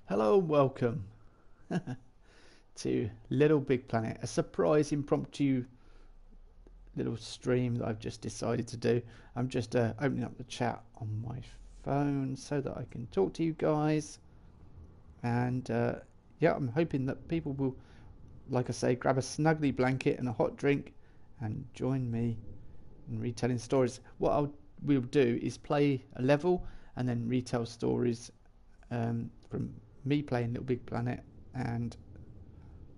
Hello and welcome to LittleBIGPlanet, a surprise impromptu little stream that I've just decided to do. I'm just opening up the chat on my phone so that I can talk to you guys. And yeah, I'm hoping that people will, like I say, grab a snuggly blanket and a hot drink and join me in retelling stories. What we'll do is play a level and then retell stories from me playing LittleBIGPlanet and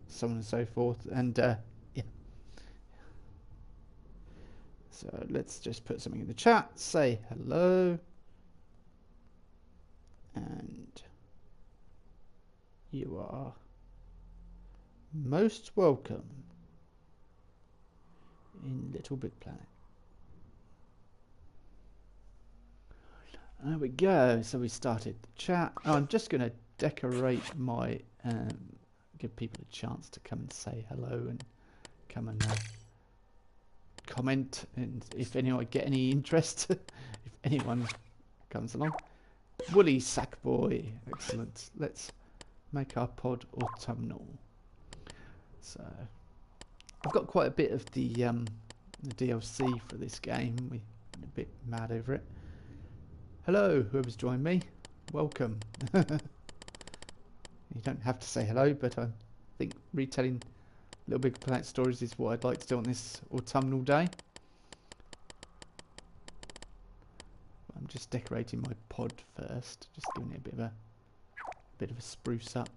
so on and so forth. And yeah, so let's just put something in the chat, say hello, and you are most welcome in LittleBIGPlanet. There we go. So we started the chat. I'm just going to decorate my give people a chance to come and say hello and come and comment, and if anyone get any interest, if anyone comes along. Woolly Sackboy, excellent. Let's make our pod autumnal. So I've got quite a bit of the DLC for this game. We're a bit mad over it. Hello, whoever's joined me, welcome. You don't have to say hello, but I think retelling LittleBIGPlanet stories is what I'd like to do on this autumnal day. I'm just decorating my pod first, just giving it a bit of a spruce up.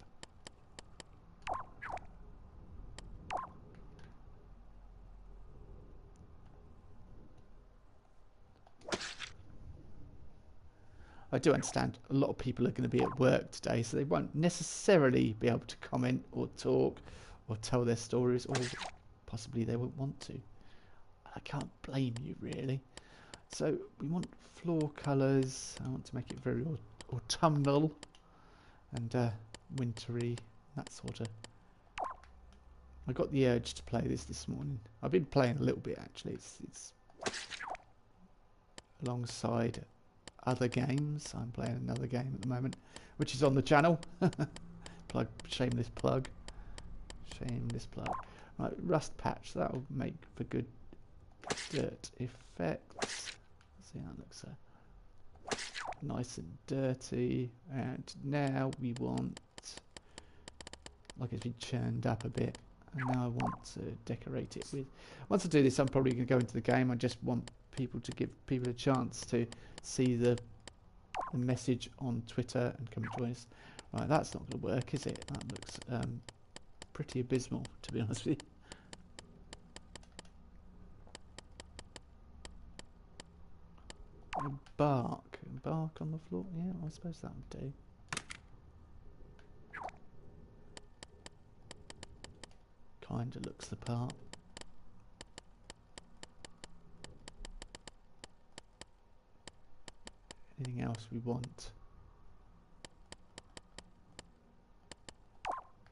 I do understand a lot of people are going to be at work today, so they won't necessarily be able to comment or talk or tell their stories, or possibly they won't want to. I can't blame you, really. So we want floor colours. I want to make it very autumnal and wintry, that sort of. I got the urge to play this morning. I've been playing a little bit actually. It's alongside other games. I'm playing another game at the moment, which is on the channel. Shameless plug. Shameless plug. Right, rust patch. That'll make for good dirt effects. See how that looks nice and dirty. And now we want, like it's been churned up a bit. And now I want to decorate it with. Once I do this, I'm probably going to go into the game. I just want people to give people a chance to see the message on Twitter and come and join us. Right, that's not going to work, is it? That looks pretty abysmal, to be honest with you. Bark on the floor. Yeah, I suppose that would do. Kinda looks the part. Anything else we want?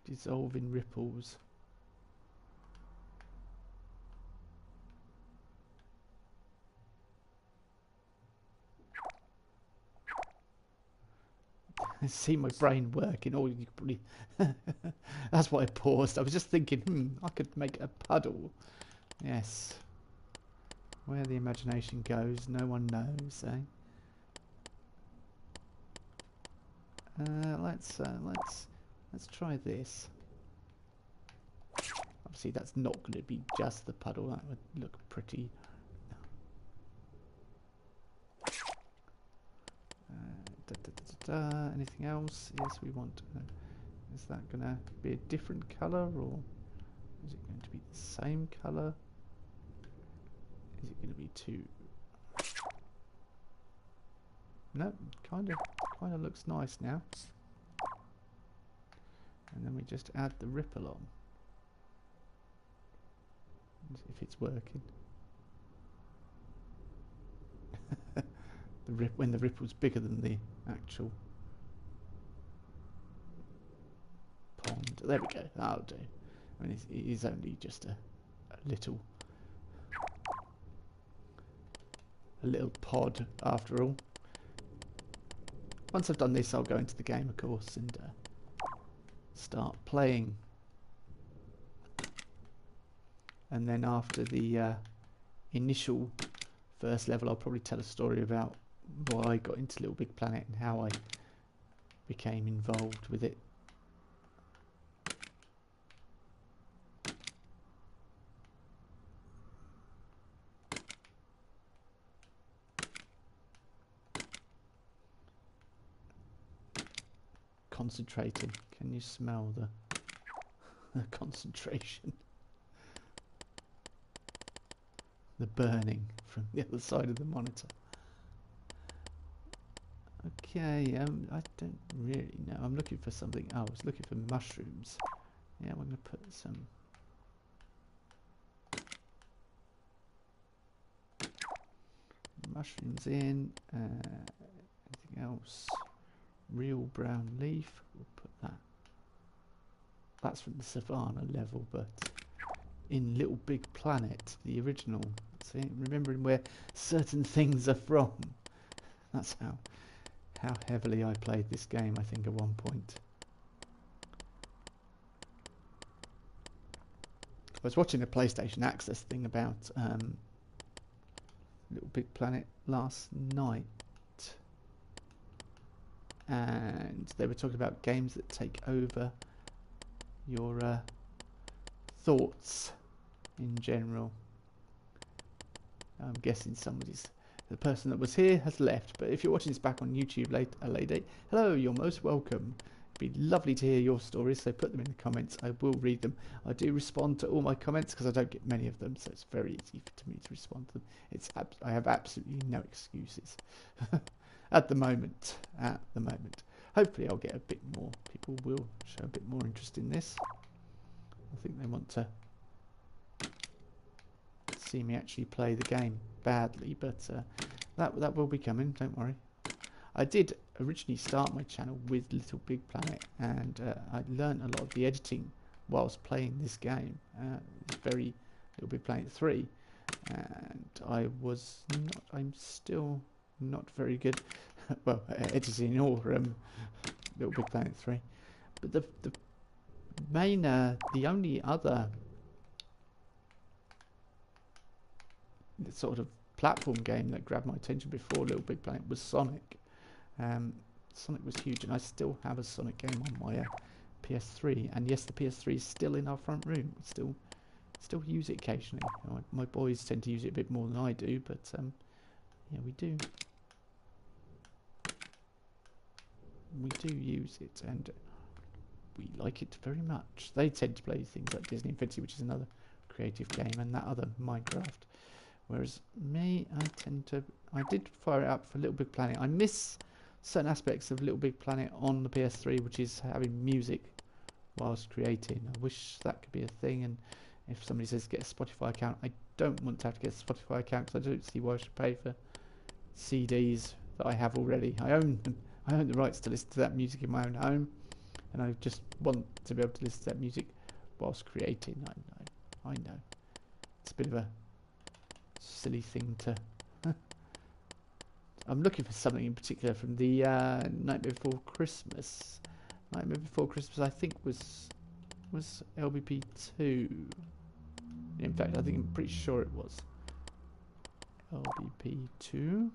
Dissolving ripples. I see my brain working. Oh, you probably. That's why I paused. I was just thinking, I could make a puddle. Yes. Where the imagination goes, no one knows, eh? Let's try this. Obviously, that's not going to be just the puddle. That would look pretty. Anything else? Yes, we want. Is that going to be a different colour, or is it going to be the same colour? Is it going to be too? No, kind of looks nice now. And then we just add the ripple on, if it's working. When the ripple's bigger than the actual pond. There we go. That'll do. I mean, it is only just a little pod after all. Once I've done this, I'll go into the game, of course, and start playing. And then after the initial first level, I'll probably tell a story about why I got into LittleBIGPlanet and how I became involved with it. Concentrating. Can you smell the concentration? The burning from the other side of the monitor. Okay, I don't really know. I'm looking for something. Oh, I was looking for mushrooms. Yeah, we're going to put some mushrooms in. Anything else? Real brown leaf. We'll put that. That's from the Savannah level, but in LittleBIGPlanet, the original. See, remembering where certain things are from. That's how heavily I played this game, I think, at one point. I was watching a PlayStation Access thing about LittleBIGPlanet last night, and they were talking about games that take over your thoughts in general. I'm guessing the person that was here has left, but if you're watching this back on YouTube a lady, hello, you're most welcome. It'd be lovely to hear your stories, so put them in the comments. I will read them. I do respond to all my comments because I don't get many of them, so it's very easy to me to respond to them. I have absolutely no excuses at the moment. Hopefully I'll get a bit more. People will show a bit more interest in this. I think they want to see me actually play the game badly, but that will be coming, don't worry. I did originally start my channel with LittleBIGPlanet, and I learned a lot of the editing whilst playing this game. It's very LittleBIGPlanet 3, and I'm still not very good well, editing or LittleBIGPlanet 3, but the main the only other sort of platform game that grabbed my attention before LittleBIGPlanet was Sonic. Sonic was huge, and I still have a Sonic game on my PS3. And yes, the PS3 is still in our front room. We still use it occasionally. My boys tend to use it a bit more than I do, but yeah, we do use it, and we like it very much. They tend to play things like Disney Infinity, which is another creative game, and that other Minecraft. Whereas me, I did fire it up for LittleBIGPlanet. I miss certain aspects of LittleBIGPlanet on the PS3, which is having music whilst creating. I wish that could be a thing, and if somebody says get a Spotify account, I don't want to have to get a Spotify account because I don't see why I should pay for CDs that I have already. I own the rights to listen to that music in my own home, and I just want to be able to listen to that music whilst creating. I know. It's a bit of a silly thing to I'm looking for something in particular from the Nightmare Before Christmas. Nightmare Before Christmas, I think, was LBP2. In fact, I'm pretty sure it was LBP2.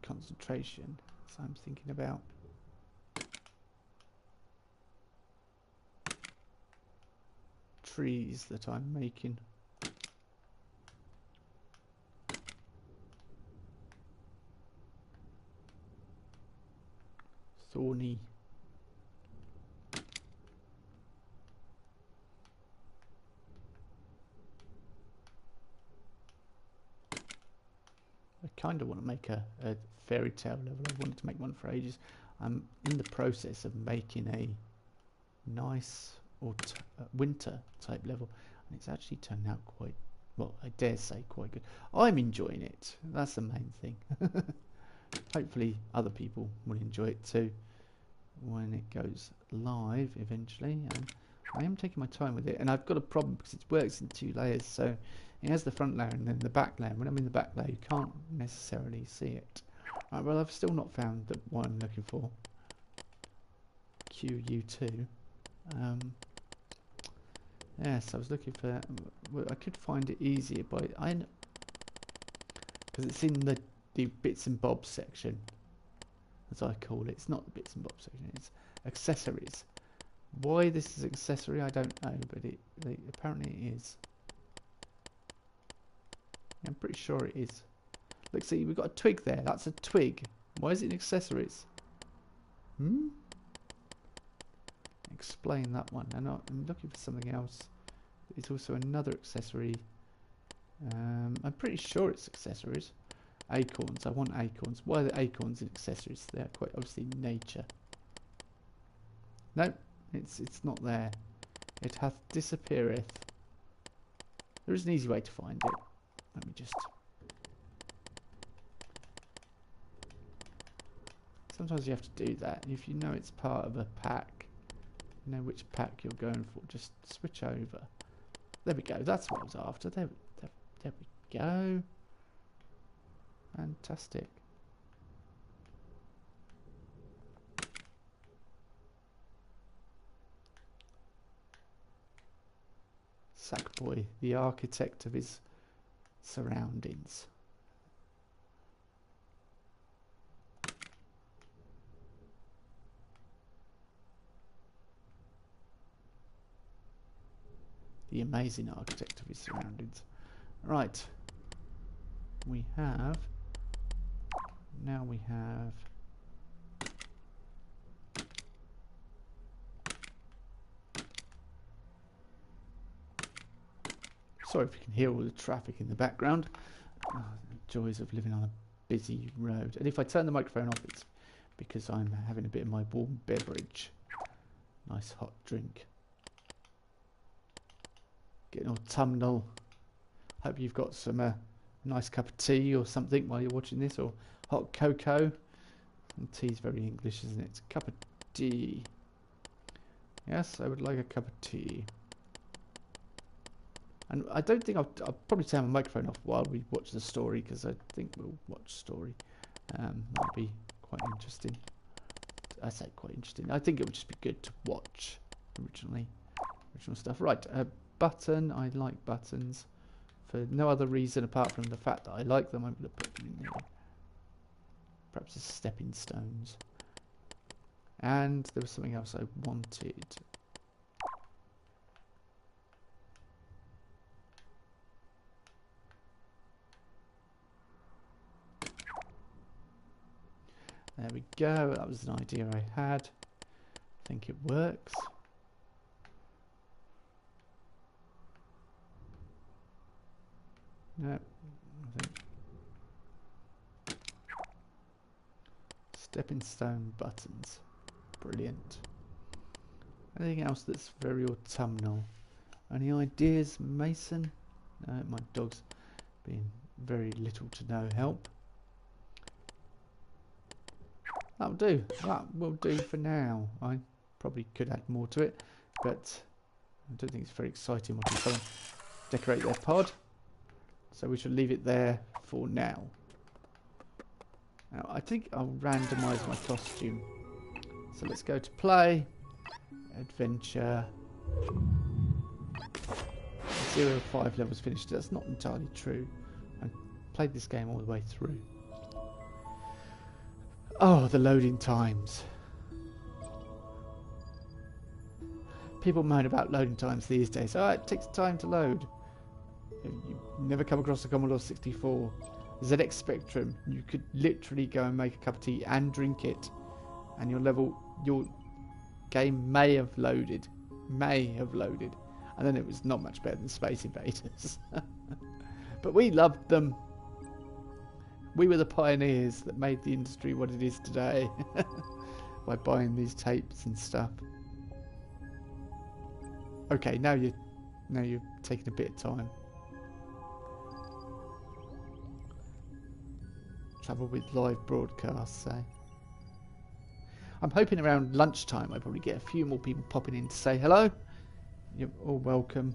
Concentration. So I'm thinking about trees that I'm making. Thorny. I kind of want to make a fairy tale level. I wanted to make one for ages. I'm in the process of making a nice winter type level, and it's actually turned out quite well. I dare say quite good. I'm enjoying it. That's the main thing. Hopefully other people will enjoy it too when it goes live eventually. And I am taking my time with it, and I've got a problem because it works in 2 layers. So it has the front layer and then the back layer. When I'm in the back layer, you can't necessarily see it. Right, well, I've still not found the one I'm looking for. QU2. Yes, I was looking for. Well, I could find it easier by because it's in the bits and bobs section, as I call it. It's not the bits and bobs section. It's accessories. Why this is accessory, I don't know, but it apparently it is. I'm pretty sure it is. Look, see, we've got a twig there. That's a twig. Why is it in accessories? Explain that one. And I'm looking for something else. It's also another accessory. I'm pretty sure it's accessories. Acorns. I want acorns. Why are the acorns in accessories? They're quite obviously nature. No, it's not there. It hath disappeareth. There is an easy way to find it. Let me just. Sometimes you have to do that. If you know it's part of a pack, you know which pack you're going for, just switch over. There we go. That's what I was after. There we go. Fantastic. Sackboy, the architect of his surroundings. The amazing architect of his surroundings. Right. We have. Now we have. Sorry if you can hear all the traffic in the background. Oh, the joys of living on a busy road. And if I turn the microphone off, it's because I'm having a bit of my warm beverage. Nice hot drink. Getting autumnal. Hope you've got some nice cup of tea or something while you're watching this, or hot cocoa. And tea's very English, isn't it? It's a cup of tea. Yes, I would like a cup of tea. And I don't think I'll probably turn my microphone off while we watch the story, because I think we'll watch story. That'll be quite interesting. I say quite interesting. I think it would just be good to watch original stuff. Right, button. I like buttons for no other reason apart from the fact that I like them. I'm going to put them in there. Perhaps as stepping stones. And there was something else I wanted. There we go. That was an idea I had. I think it works. No, I think. Stepping stone buttons. Brilliant. Anything else that's very autumnal? Any ideas, Mason? No, my dog's being very little to no help. That'll do. That will do for now. I probably could add more to it, but I don't think it's very exciting watching someone decorate their pod. So we shall leave it there for now. Now I think I'll randomise my costume. So let's go to play, adventure. 0 of 5 levels finished. That's not entirely true. I played this game all the way through. Oh, the loading times. People moan about loading times these days. Oh, it takes time to load. You've never come across a Commodore 64. ZX Spectrum. You could literally go and make a cup of tea and drink it. And your game may have loaded. And then it was not much better than Space Invaders. But we loved them. We were the pioneers that made the industry what it is today. By buying these tapes and stuff. Okay, now you're taking a bit of time. Trouble with live broadcasts, eh? I'm hoping around lunchtime I probably get a few more people popping in to say hello. you're all welcome.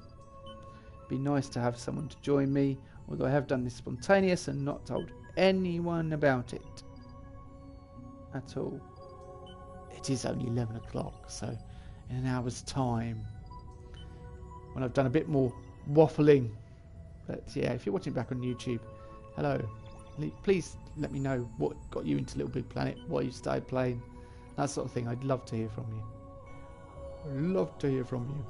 Be nice to have someone to join me, although I have done this spontaneous and not told anyone about it at all. It is only 11 o'clock, so in an hour's time, when I've done a bit more waffling. But yeah, if you're watching back on YouTube, hello. Please let me know what got you into LittleBIGPlanet, why you started playing, that sort of thing. I'd love to hear from you. I'd love to hear from you.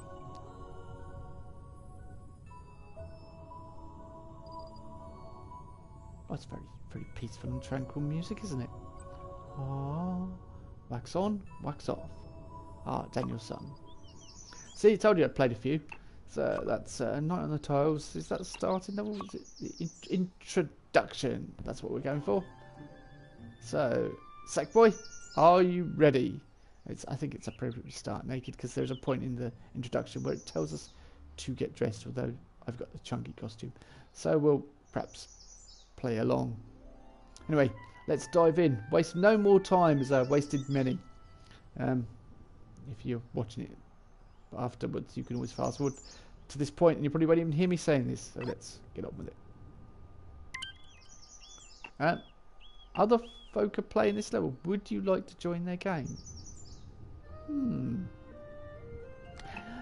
Oh, it's very peaceful and tranquil music, isn't it? Oh, wax on, wax off. Ah, Daniel's son. See, I told you I played a few. So that's Night on the Tiles. Is that the starting level? Is it the introduction? That's what we're going for. So, Sackboy, are you ready? I think it's appropriate to start naked because there's a point in the introduction where it tells us to get dressed, although I've got the chunky costume. So we'll perhaps play along. Anyway, let's dive in. Waste no more time, as I've wasted many. If you're watching it afterwards, you can always fast forward to this point and you probably won't even hear me saying this, so let's get on with it. Other folk are playing this level. Would you like to join their game?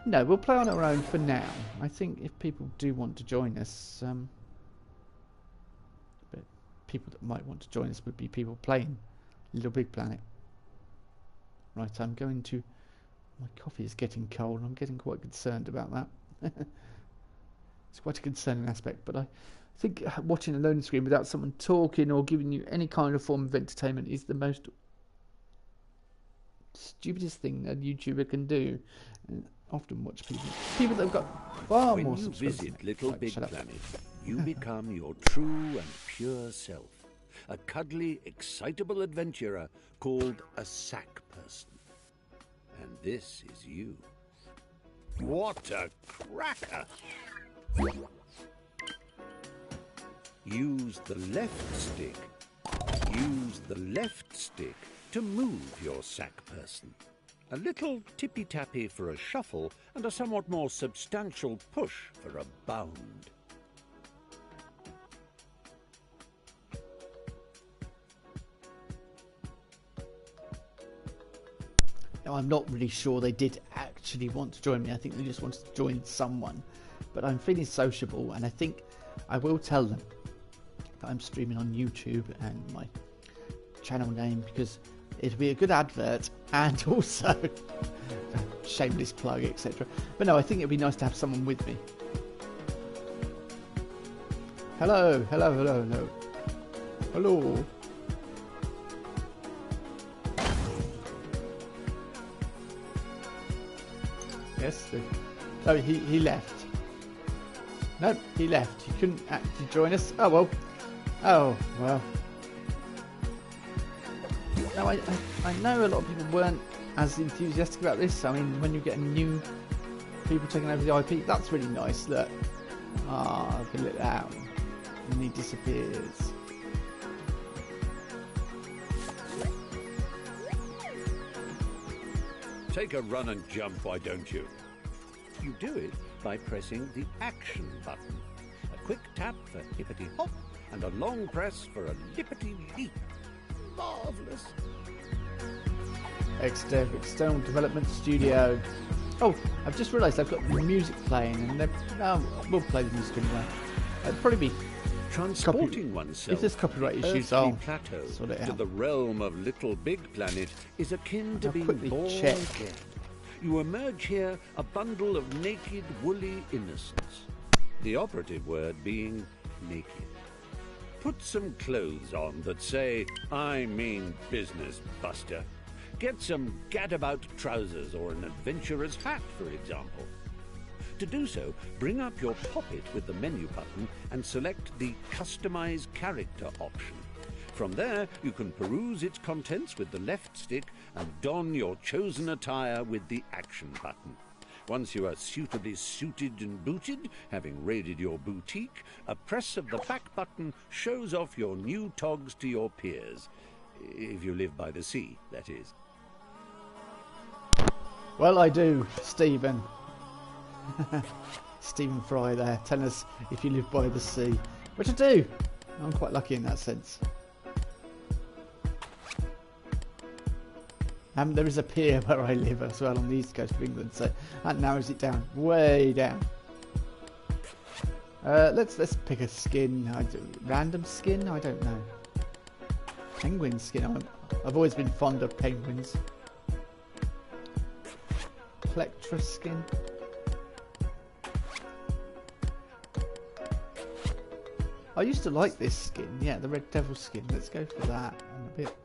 No, we'll play on our own for now. I think if people do want to join us, but people that might want to join us would be people playing LittleBIGPlanet. Right, I'm going to... My coffee is getting cold and I'm getting quite concerned about that. It's quite a concerning aspect, but I think watching a loading screen without someone talking or giving you any kind of form of entertainment is the most stupidest thing a YouTuber can do. And often watch people that have got far more subscribers. When you visit LittleBIGPlanet, you become your true and pure self. A cuddly, excitable adventurer called a sack person. And this is you. What a cracker! Use the left stick. Use the left stick to move your sack person. A little tippy-tappy for a shuffle and a somewhat more substantial push for a bound. I'm not really sure they did actually want to join me. I think they just wanted to join someone. But I'm feeling sociable, and I think I will tell them that I'm streaming on YouTube and my channel name, because it'll be a good advert and also shameless plug, etc. But no, I think it'd be nice to have someone with me. Hello, hello, hello, hello. Hello. Yes, oh, he left. Nope, he left. He couldn't actually join us. Oh well. Oh well. Now I know a lot of people weren't as enthusiastic about this. I mean, when you get new people taking over the IP, that's really nice. Look, I can let out, and he disappears. Take a run and jump, why don't you? You do it by pressing the action button. A quick tap for hippity-hop and a long press for a lippity-leap. Marvellous. External Development Studio. Oh, I've just realised I've got the music playing, and we'll play the music anyway. It'll probably be transporting oneself if there's copyright issues, I'll plateau sort it out. to the realm of LittleBIGPlanet is akin to being born check. again. You emerge here a bundle of naked, woolly innocence. The operative word being naked. Put some clothes on that say, "I mean business, Buster." Get some gadabout trousers or an adventurer's hat, for example. To do so, bring up your poppet with the menu button and select the Customize Character option. From there, you can peruse its contents with the left stick and don your chosen attire with the Action button. Once you are suitably suited and booted, having raided your boutique, a press of the back button shows off your new togs to your peers. If you live by the sea, that is. Well, I do, Stephen. Stephen Fry there, telling us if you live by the sea. Which I do. I'm quite lucky in that sense. There is a pier where I live as well on the east coast of England, so that narrows it down, way down. Let's pick a skin. Random skin? I don't know. Penguin skin. I've always been fond of penguins. Plectra skin. I used to like this skin. Yeah, the Red Devil skin. Let's go for that in a bit.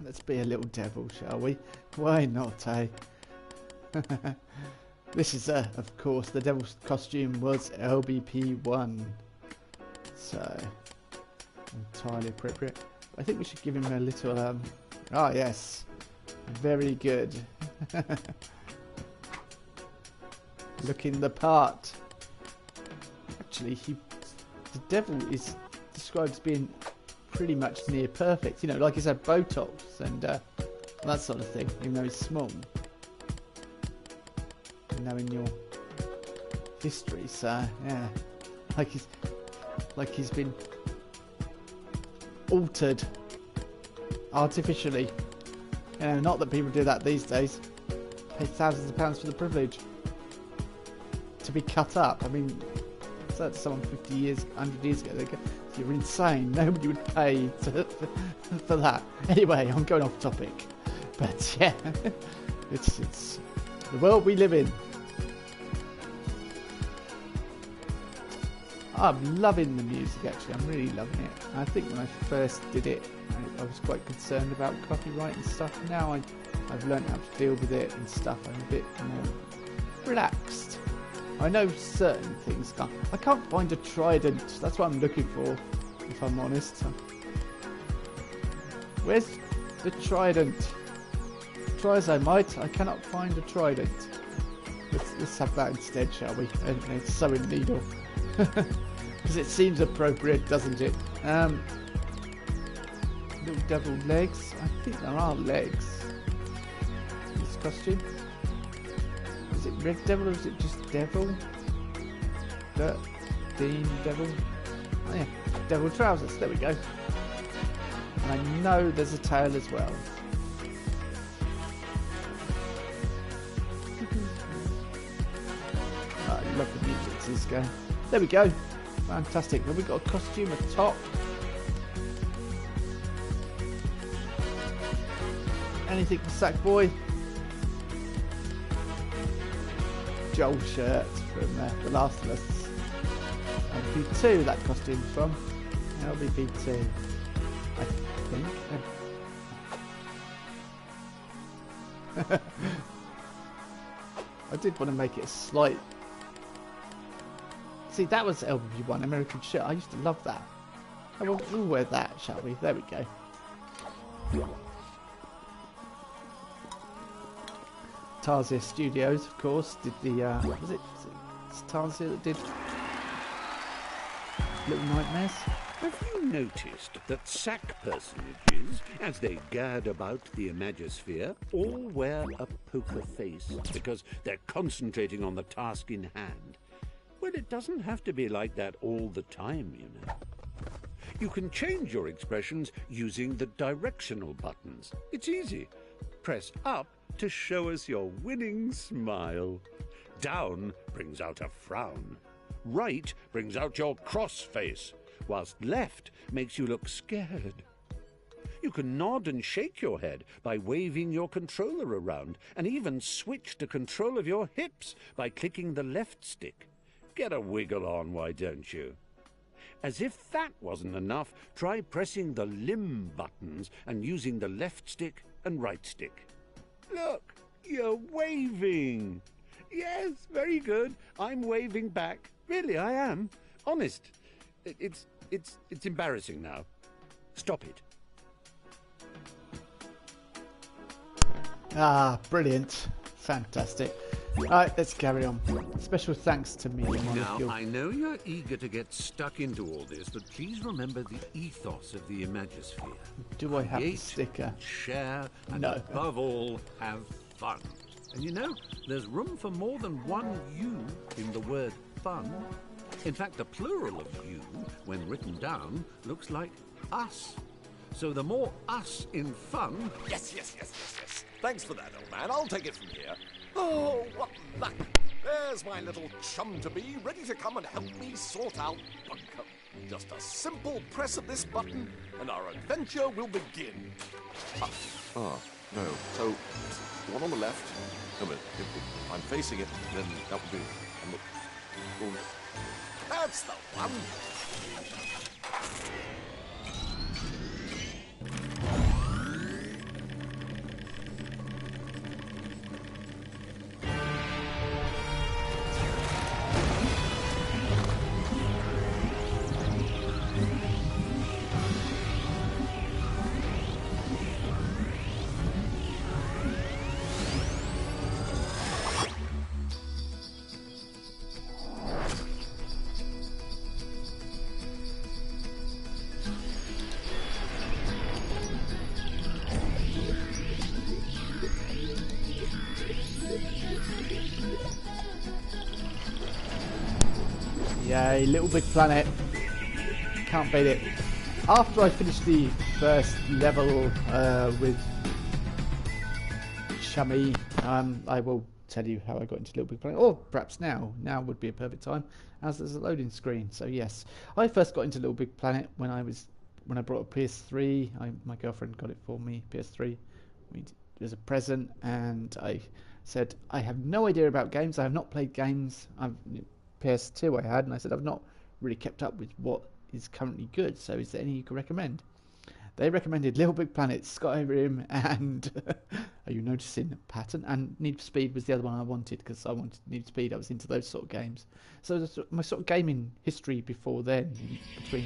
Let's be a little devil, shall we? Why not, eh? This is, of course, the devil's costume was LBP1. So, entirely appropriate. I think we should give him a little, ah, yes. Very good. Looking the part. Actually, the devil is described as being pretty much near perfect. You know, like he's had Botox and that sort of thing, even though he's small. Knowing your history, so yeah, like he's been altered artificially. You know, not that people do that these days. Pay thousands of pounds for the privilege to be cut up. I mean, so someone 50 years, 100 years ago, they go, you're insane. Nobody would pay for that. Anyway, I'm going off topic, but yeah, it's the world we live in. I'm loving the music, actually. I'm really loving it. I think when I first did it, I was quite concerned about copyright and stuff. Now I've learned how to deal with it and stuff. I'm a bit more relaxed. I know certain things I can't find a trident. That's what I'm looking for, if I'm honest. Where's the trident? Try as I might, I cannot find a trident. Let's have that instead, shall we? And a sewing needle. Because it seems appropriate, doesn't it? Little devil legs. I think there are legs in this costume. Is it Red Devil or is it just Devil? Dean Devil? Oh yeah, Devil trousers. There we go. And I know there's a tail as well. Oh, I love the music to this game. There we go. Fantastic. Have we got a costume, a top? Anything for Sackboy? Joel shirt from The Last of Us. LBP2, that costume's from. LBP2, I think. I did want to make it a slight... See, that was LBP1, American shirt. I used to love that. Oh, we'll wear that, shall we? There we go. Tarsier Studios, of course, did the, was it Tarsier that did Little Nightmares? Have you noticed that sack personages, as they gad about the Imagosphere, all wear a poker face because they're concentrating on the task in hand? Well, it doesn't have to be like that all the time, you know. You can change your expressions using the directional buttons. It's easy. Press up to show us your winning smile. Down brings out a frown. Right brings out your cross face, whilst left makes you look scared. You can nod and shake your head by waving your controller around, and even switch to control of your hips by clicking the left stick. Get a wiggle on, why don't you? As if that wasn't enough, try pressing the limb buttons and using the left stick and right stick. Look, you're waving. Yes, very good. I'm waving back. Really, I am. Honest. It's embarrassing now. Stop it. Ah, brilliant. Fantastic. Alright, let's carry on. Special thanks to me and Now, Molecule. I know you're eager to get stuck into all this, but please remember the ethos of the Imagisphere. Do I have the Create, sticker? share, and No. above all, have fun. And you know, there's room for more than one you in the word fun. In fact, the plural of you, when written down, looks like us. So the more us in fun... Yes. Thanks for that, old man. I'll take it from here. Oh, what luck. There's my little chum-to-be, ready to come and help me sort out Bunkum. Just a simple press of this button, and our adventure will begin. No. So, the one on the left. No, but if I'm facing it, then that would be... That's the one. Yay, Little Big Planet. Can't beat it. After I finish the first level with Chummy, I will tell you how I got into Little Big Planet. Or perhaps now. Now would be a perfect time, as there's a loading screen. So yes, I first got into Little Big Planet when I brought a PS3. My girlfriend got it for me, PS3. It was a present, and I said, I have no idea about games. I have not played games. PS2 I had, and I said I've not really kept up with what is currently good, so is there any you can recommend? They recommended Little Big Planet, Skyrim, and are you noticing a pattern? And Need for Speed was the other one I wanted, because I wanted Need for Speed. I was into those sort of games. So my sort of gaming history before then, between...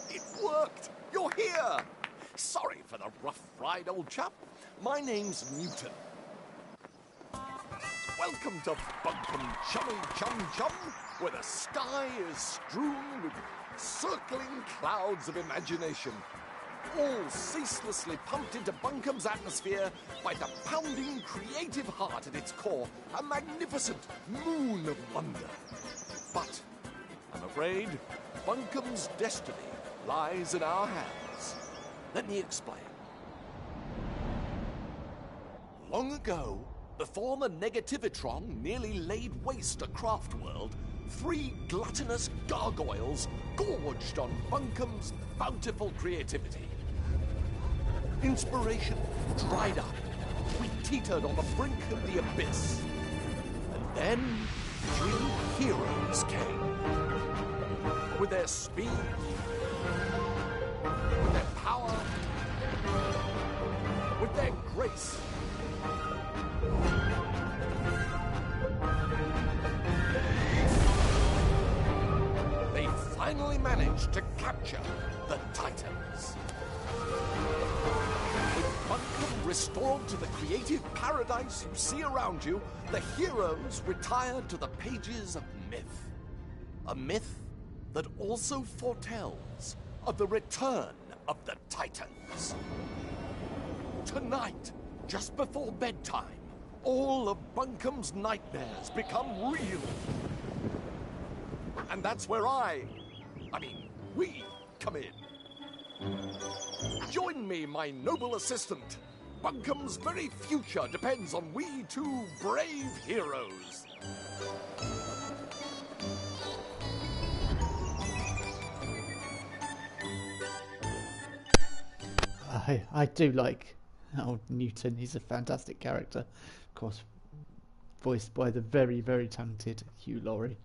It worked! You're here! Sorry for the rough ride, old chap. My name's Newton. Welcome to Bunkum Chummy Chum Chum, where the sky is strewn with circling clouds of imagination, all ceaselessly pumped into Bunkum's atmosphere by the pounding creative heart at its core, a magnificent moon of wonder. But, I'm afraid, Bunkum's destiny lies in our hands. Let me explain. Long ago, before the Negativitron nearly laid waste a craft world, 3 gluttonous gargoyles gorged on Bunkum's bountiful creativity. Inspiration dried up. We teetered on the brink of the abyss. And then 3 heroes came. With their speed, with their power, with their grace. They finally managed to capture the Titans. With Bunkum restored to the creative paradise you see around you, the heroes retired to the pages of myth. A myth that also foretells of the return of the Titans. Tonight, just before bedtime, all of Bunkum's nightmares become real. And that's where we come in. Join me, my noble assistant. Bunkum's very future depends on we 2 brave heroes. I do like old Newton. He's a fantastic character. Of course, voiced by the very, very talented Hugh Laurie.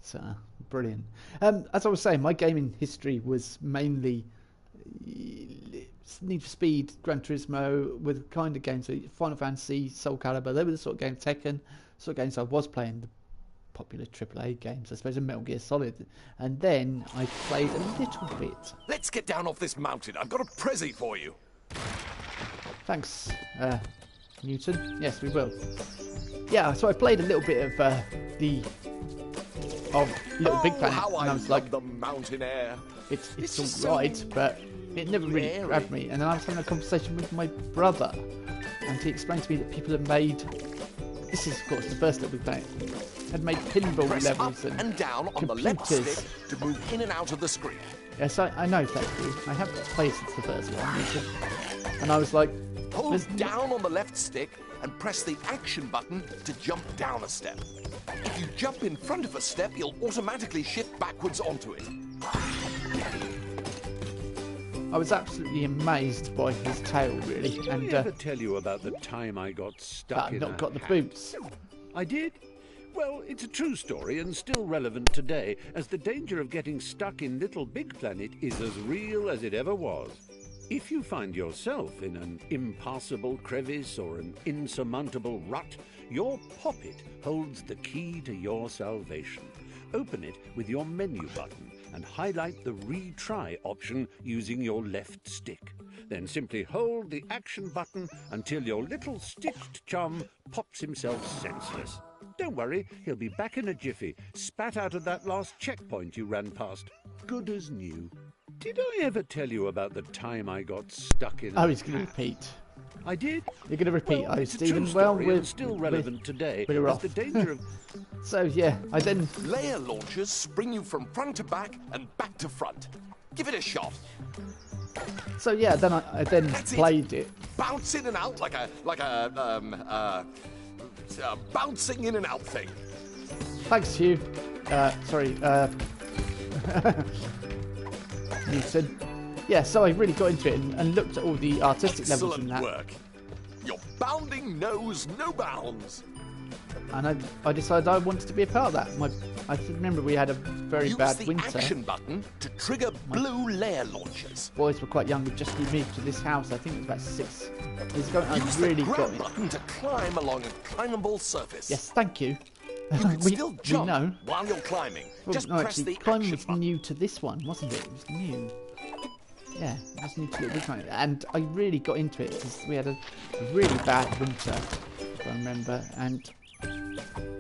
So brilliant. As I was saying, my gaming history was mainly Need for Speed, Gran Turismo, with kind of games like Final Fantasy, Soul Calibur. They were the sort of games, Tekken, sort of games I was playing, the popular AAA games, I suppose, and Metal Gear Solid. And then I played a little bit. Let's get down off this mountain. I've got a prezi for you. Thanks, Newton. Yes, we will. Yeah, so I played a little bit of Little Big Planet, how and I was like, the mountain air. it's all right, but it never really grabbed me. And then I was having a conversation with my brother, and he explained to me that people had made, this is of course the first Little Big Planet, had made pinball Press levels up and down on the left stick to move in and out of the screen. Yes, I know, thank you. I have played since the first one, and I was like, Hold down on the left stick and press the action button to jump down a step. If you jump in front of a step, you'll automatically shift backwards onto it. I was absolutely amazed by his tail, really. Did I ever tell you about the time I got stuck in not got the boots. I did? Well, it's a true story and still relevant today, as the danger of getting stuck in Little Big Planet is as real as it ever was. If you find yourself in an impassable crevice or an insurmountable rut, your poppet holds the key to your salvation. Open it with your menu button and highlight the retry option using your left stick. Then simply hold the action button until your little sticked chum pops himself senseless. Don't worry, he'll be back in a jiffy, spat out of that last checkpoint you ran past. Good as new. Did I ever tell you about the time I got stuck in? Oh, he's going to repeat. I did. You're going to repeat, well, Stephen. Well, we're still relevant today. We're off. The danger of... So yeah, I then layer launchers spring you from front to back and back to front. Give it a shot. So yeah, then I then played it. Bounce in and out like a bouncing in and out thing. Thanks, Hugh. Sorry, Newton. Yeah, so I really got into it and looked at all the artistic levels in that. Excellent work. Your bounding knows no bounds. And I decided I wanted to be a part of that. I remember we had a very bad winter. Use the action button to trigger blue layer launchers. Boys were quite young. We just moved to this house. I think it was about 6 years ago. I Use really the got grab it. button to climb along a climbable surface. Yes, thank you. You can still jump know. while you're climbing. Well, just no, press actually, the climbing action was button. new to this one, wasn't it? It was new. Yeah, it was new to Little Big Planet. And I really got into it because we had a really bad winter, if I remember. And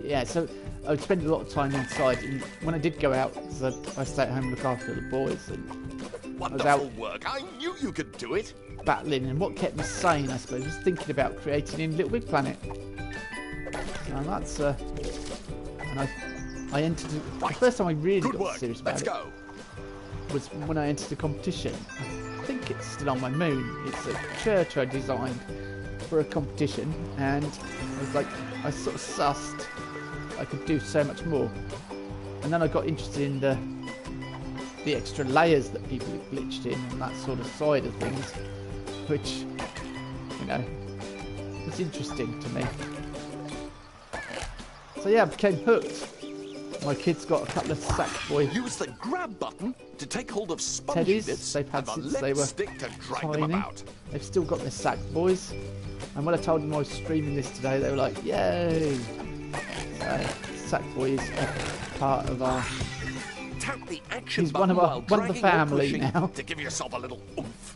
yeah, so I would spend a lot of time inside. And when I did go out, because I stay at home and look after the boys, and Wonderful work. I knew you could do it. battling. And what kept me sane, I suppose, was thinking about creating in Little Big Planet. And that's and I entered the first time I really got serious about it was when I entered the competition. I think it's still on my moon. It's a church I designed for a competition, and I was like, I sort of sussed I could do so much more. And then I got interested in the extra layers that people had glitched in and that sort of side of things, which, you know, was interesting to me. So yeah, I became hooked. My kids got a couple of Sackboy Use the grab button to take hold of sponge bits teddies they've had and the since they left were stick to drag them tiny. about. They've still got their Sackboys. And when I told them I was streaming this today, they were like, yay! Sackboy is a part of our... Tap the action He's button one of the family pushing now. to give yourself a little oomph.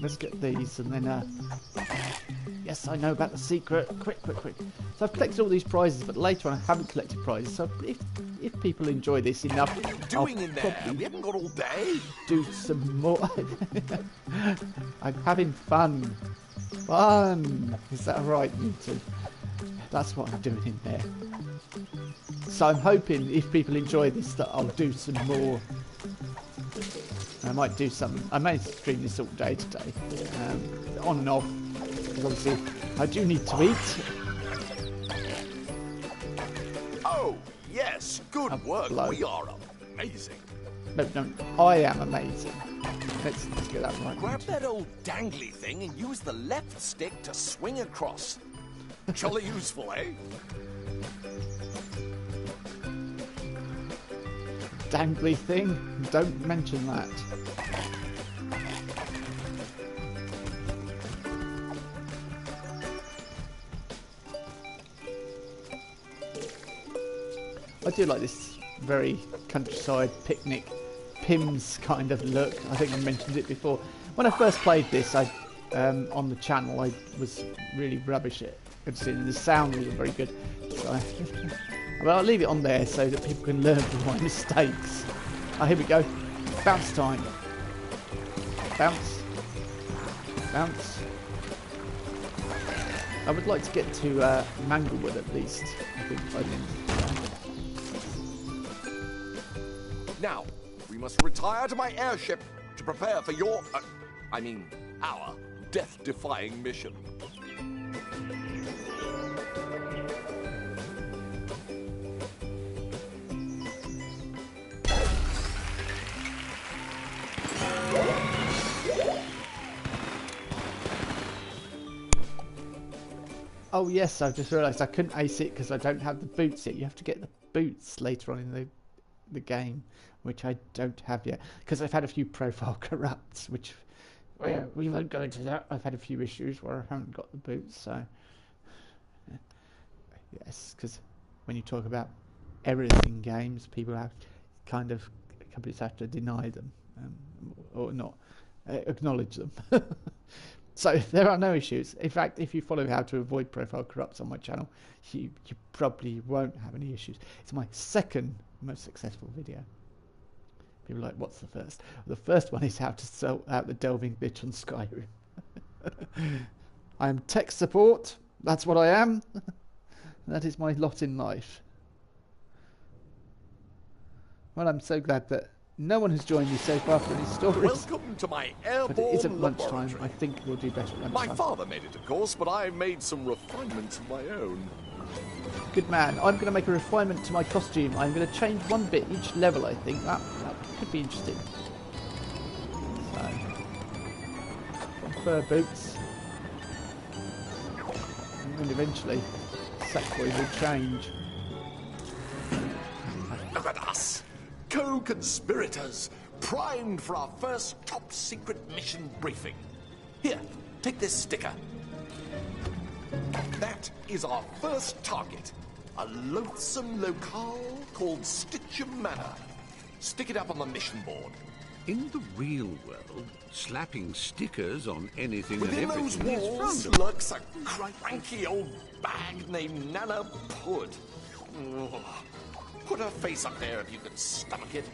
Let's get these and then... Yes, I know about the secret. Quick. So I've collected all these prizes, but later on I haven't collected prizes. So if people enjoy this enough, What are you I'll doing in there? probably We haven't got all day. do some more. I'm having fun. Fun. Is that right, Newton? That's what I'm doing in there. So I'm hoping if people enjoy this that I'll do some more. I might do some. I may stream this all day today, on and off. Because obviously I do need to eat. Oh, yes. Good work. blow. We are amazing. No, I am amazing. Let's get that right. Grab that old dangly thing and use the left stick to swing across. Jolly useful, eh? Dangly thing. Don't mention that. I do like this very countryside picnic Pims kind of look. I think I mentioned it before. When I first played this, I on the channel, I was really rubbish at it. The sound wasn't very good. So well, I'll leave it on there so that people can learn from my mistakes. Oh, here we go. Bounce time. Bounce. Bounce. I would like to get to Manglewood at least. I think by the end. Now, we must retire to my airship to prepare for your, our death-defying mission. Oh yes, I just realised I couldn't ace it because I don't have the boots yet. You have to get the boots later on in the game, which I don't have yet because I've had a few profile corrupts, which we won't go into that. I've had a few issues where I haven't got the boots, so yes, because when you talk about errors in games, people have companies have to deny them or not acknowledge them. So there are no issues. In fact, if you follow how to avoid profile corrupts on my channel, you probably won't have any issues. It's my second most successful video. People are like, what's the first? The first one is how to sort out the delving bitch on Skyrim. I am tech support. That's what I am. That is my lot in life. Well, I'm so glad that no one has joined me so far for any stories. Welcome to my airborne but it isn't lunchtime. laboratory. I think we'll do better at lunchtime. My father made it, of course, but I made some refinements of my own. Good man. I'm going to make a refinement to my costume. I'm going to change one bit each level, I think. That could be interesting. So, fur boots. And eventually, Sackboy will change. Look at us, co-conspirators, primed for our first top-secret mission briefing. Here, take this sticker. That is our first target, a loathsome locale called Stitcham Manor. Stick it up on the mission board. In the real world, slapping stickers on anything Within and those everything is walls frowned upon. lurks a cranky old bag named Nana Pud. Ugh. Put her face up there if you can stomach it.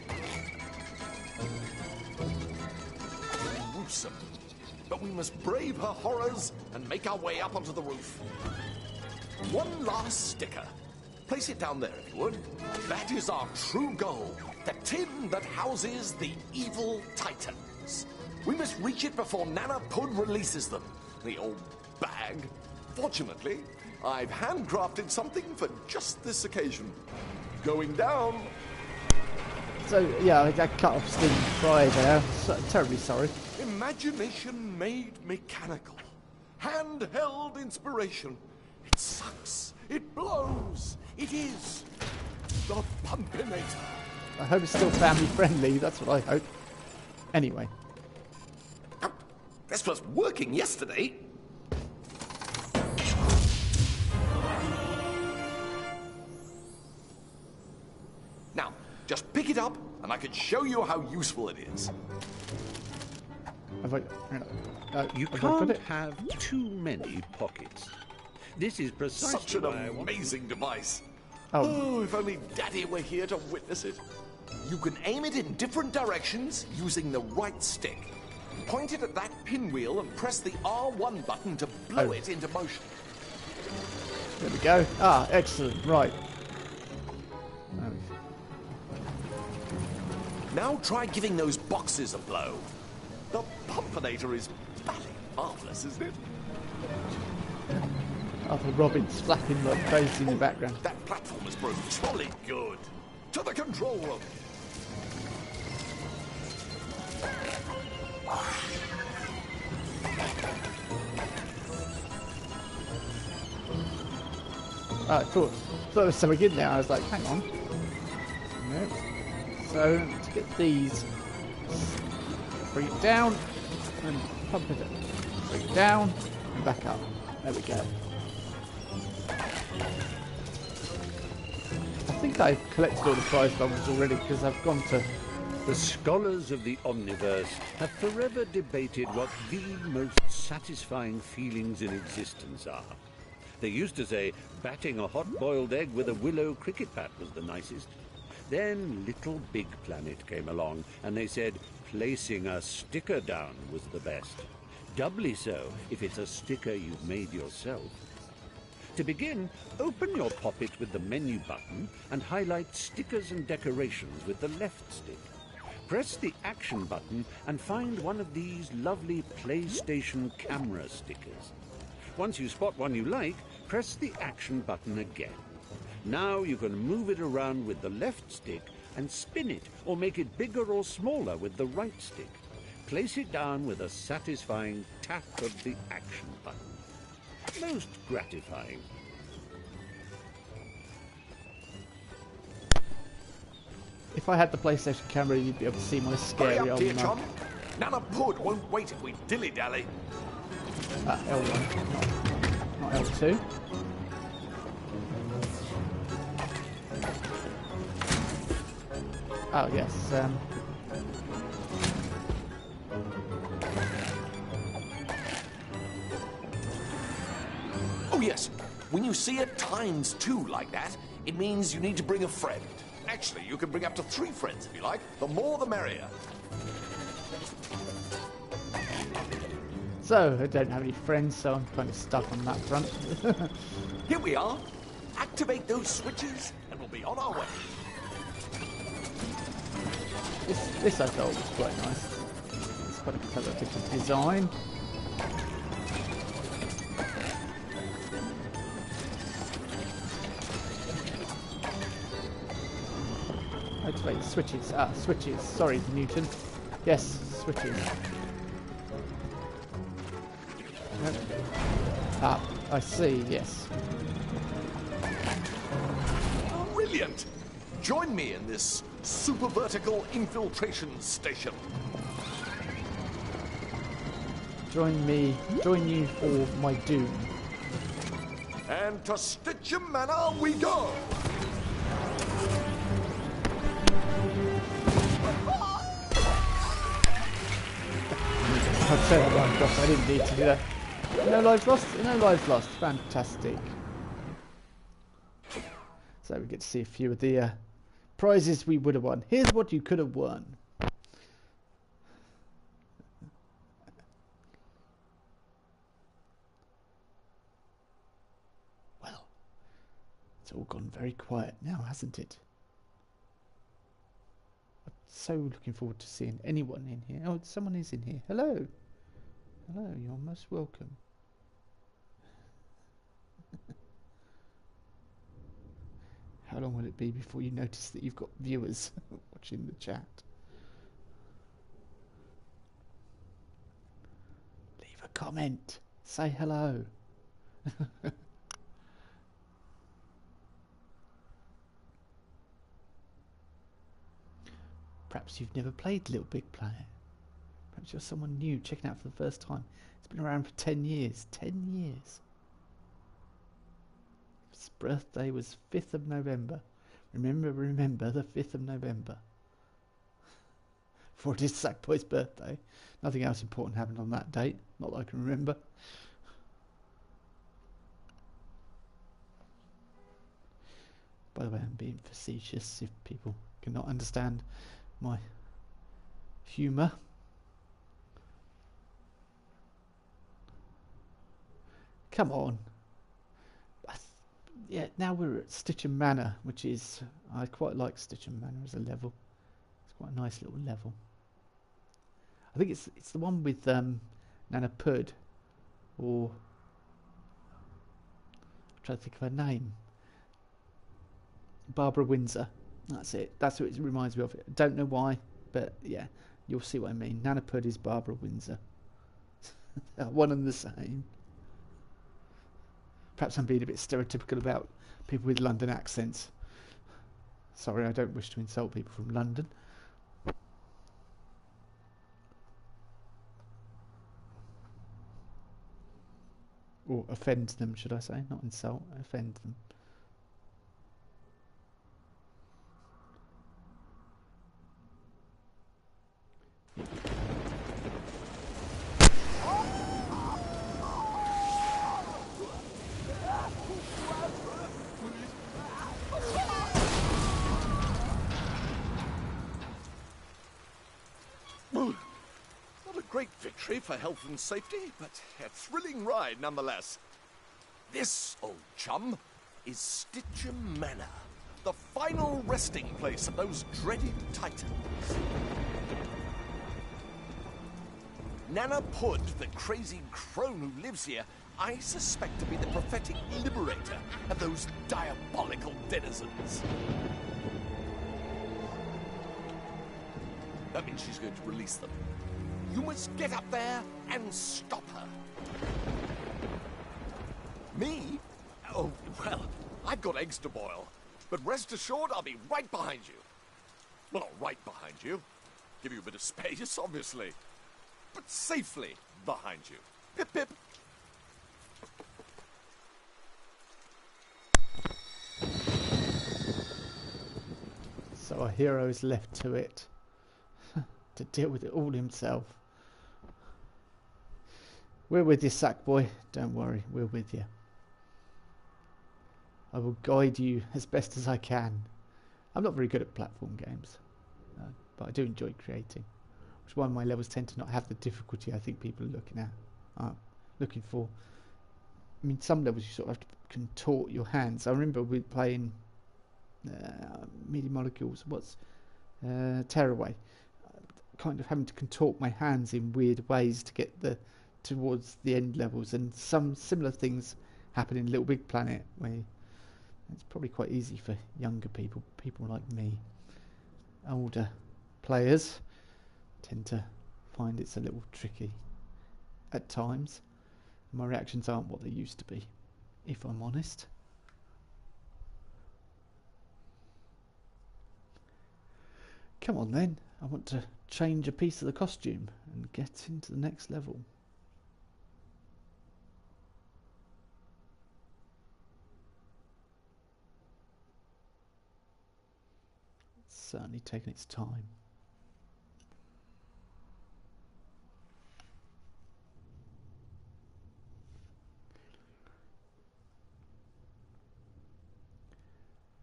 Gruesome. But we must brave her horrors and make our way up onto the roof. One last sticker. Place it down there if you would. That is our true goal. The tin that houses the evil titans. We must reach it before Nana Pud releases them. The old bag. Fortunately, I've handcrafted something for just this occasion. Going down. So, yeah, I cut off Stephen Fry there. So, terribly sorry. Imagination made mechanical. Handheld inspiration. It sucks. It blows. It is the Pumpinator. I hope it's still family friendly. That's what I hope. Anyway. This was working yesterday. Now, just pick it up and I can show you how useful it is. Have I, You have I got can't it? have too many pockets. This is precisely Such an why I want... amazing device. Oh. Oh, if only Daddy were here to witness it. You can aim it in different directions using the right stick. Point it at that pinwheel and press the R1 button to blow it into motion. There we go. Ah, excellent. Right. Now try giving those boxes a blow. The Pumpinator is bloody marvellous, isn't it? Arthur Robbins flapping like crazy in the background. That platform is broken. Jolly good. To the control room. I thought there was something in there. I was like, hang on. No. So to get these, bring it down and pump it up. Bring it down and back up. There we go. I think I've collected all the prize bubbles already because I've gone to... The scholars of the Omniverse have forever debated what the most satisfying feelings in existence are. They used to say batting a hot-boiled egg with a willow cricket bat was the nicest. Then LittleBIGPlanet came along and they said placing a sticker down was the best. Doubly so if it's a sticker you've made yourself. To begin, open your poppet with the menu button and highlight stickers and decorations with the left stick. Press the action button and find one of these lovely PlayStation camera stickers. Once you spot one you like, press the action button again. Now you can move it around with the left stick and spin it or make it bigger or smaller with the right stick. Place it down with a satisfying tap of the action button. Most gratifying. If I had the PlayStation camera, you'd be able to see my scary Hurry up, old dear mug. chum. Nana Pud won't wait if we dilly-dally. L1, not L2. Oh yes. Oh yes, when you see it times 2 like that, it means you need to bring a friend. Actually, you can bring up to 3 friends if you like. The more the merrier. So, I don't have any friends, so I'm kind of stuck on that front. Here we are. Activate those switches and we'll be on our way. This I thought was quite nice. It's quite a clever bit of design. Activate switches. Ah, switches. Sorry, Newton. Yes, switches. Yep. Ah, I see, yes. Brilliant! Join me in this super vertical infiltration station. Join you for my doom. And to Stitchem Manor we go! I'd say, oh my gosh, I didn't need to do that. No lives lost? No lives lost. Fantastic. So we get to see a few of the prizes we would have won. Here's what you could have won. Well, it's all gone very quiet now, hasn't it? I'm so looking forward to seeing anyone in here. Oh, someone is in here. Hello. Hello, you're most welcome. How long will it be before you notice that you've got viewers watching the chat? Leave a comment. Say hello. Perhaps you've never played LittleBIGPlanet. Perhaps you're someone new checking out for the first time. It's been around for 10 years. 10 years. His birthday was 5th of November. Remember the 5th of November. For it is Sackboy's birthday. Nothing else important happened on that date. Not that I can remember. By the way, I'm being facetious if people cannot understand my humour. Come on. Yeah, now we're at Stitchem Manor, which is... I quite like Stitchem Manor as a level. It's quite a nice little level. I think it's the one with Nana Pud, or... I'm trying to think of her name. Barbara Windsor. That's it. That's what it reminds me of. I don't know why, but yeah, you'll see what I mean. Nana Pud is Barbara Windsor. One and the same. Perhaps I'm being a bit stereotypical about people with London accents. Sorry, I don't wish to insult people from London. Or offend them, should I say? Not insult, offend them. Not a great victory for health and safety, but a thrilling ride nonetheless. This, old chum, is Stitcher Manor, the final resting place of those dreaded titans. Nana Pud, the crazy crone who lives here, I suspect to be the prophetic liberator of those diabolical denizens. That means she's going to release them. You must get up there and stop her. Me? Oh, well, I've got eggs to boil. But rest assured, I'll be right behind you. Well, not right behind you. Give you a bit of space, obviously. But safely behind you. Pip, pip. So our hero is left to it. To deal with it all himself. We're with you, Sackboy. Don't worry, we're with you. I will guide you as best as I can. I'm not very good at platform games, but I do enjoy creating. Which is why my levels tend to not have the difficulty I think people are looking for. I mean, some levels you sort of have to contort your hands. I remember we playing Media Molecules. Tearaway. Kind of having to contort my hands in weird ways to get towards the end levels, and some similar things happen in LittleBIGPlanet, where it's probably quite easy for younger people like me. Older players tend to find it's a little tricky at times. My reactions aren't what they used to be, if I'm honest. Come on then, I want to change a piece of the costume and get into the next level. It's certainly taken its time.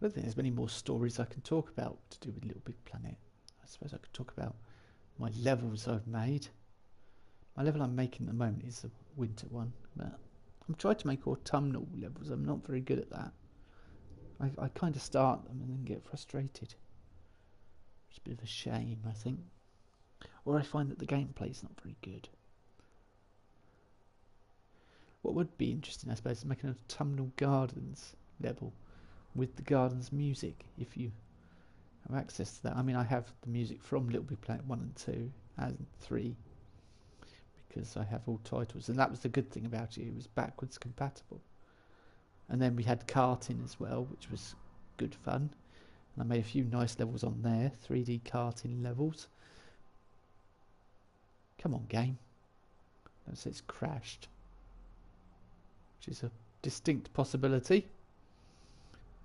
I don't think there's many more stories I can talk about to do with LittleBIGPlanet. I suppose I could talk about my levels I've made. My level I'm making at the moment is the winter one, but I'm trying to make autumnal levels. I'm not very good at that. I kind of start them and then get frustrated. It's a bit of a shame, I think. Or I find that the gameplay's not very good. What would be interesting, I suppose, is making an autumnal gardens level with the gardens music, if you have access to that. I mean, I have the music from LittleBIGPlanet 1 and 2 and 3 because I have all titles, and that was the good thing about it. It was backwards compatible. And then we had karting as well, which was good fun. And I made a few nice levels on there, 3D karting levels. Come on, game. Notice it's crashed, which is a distinct possibility.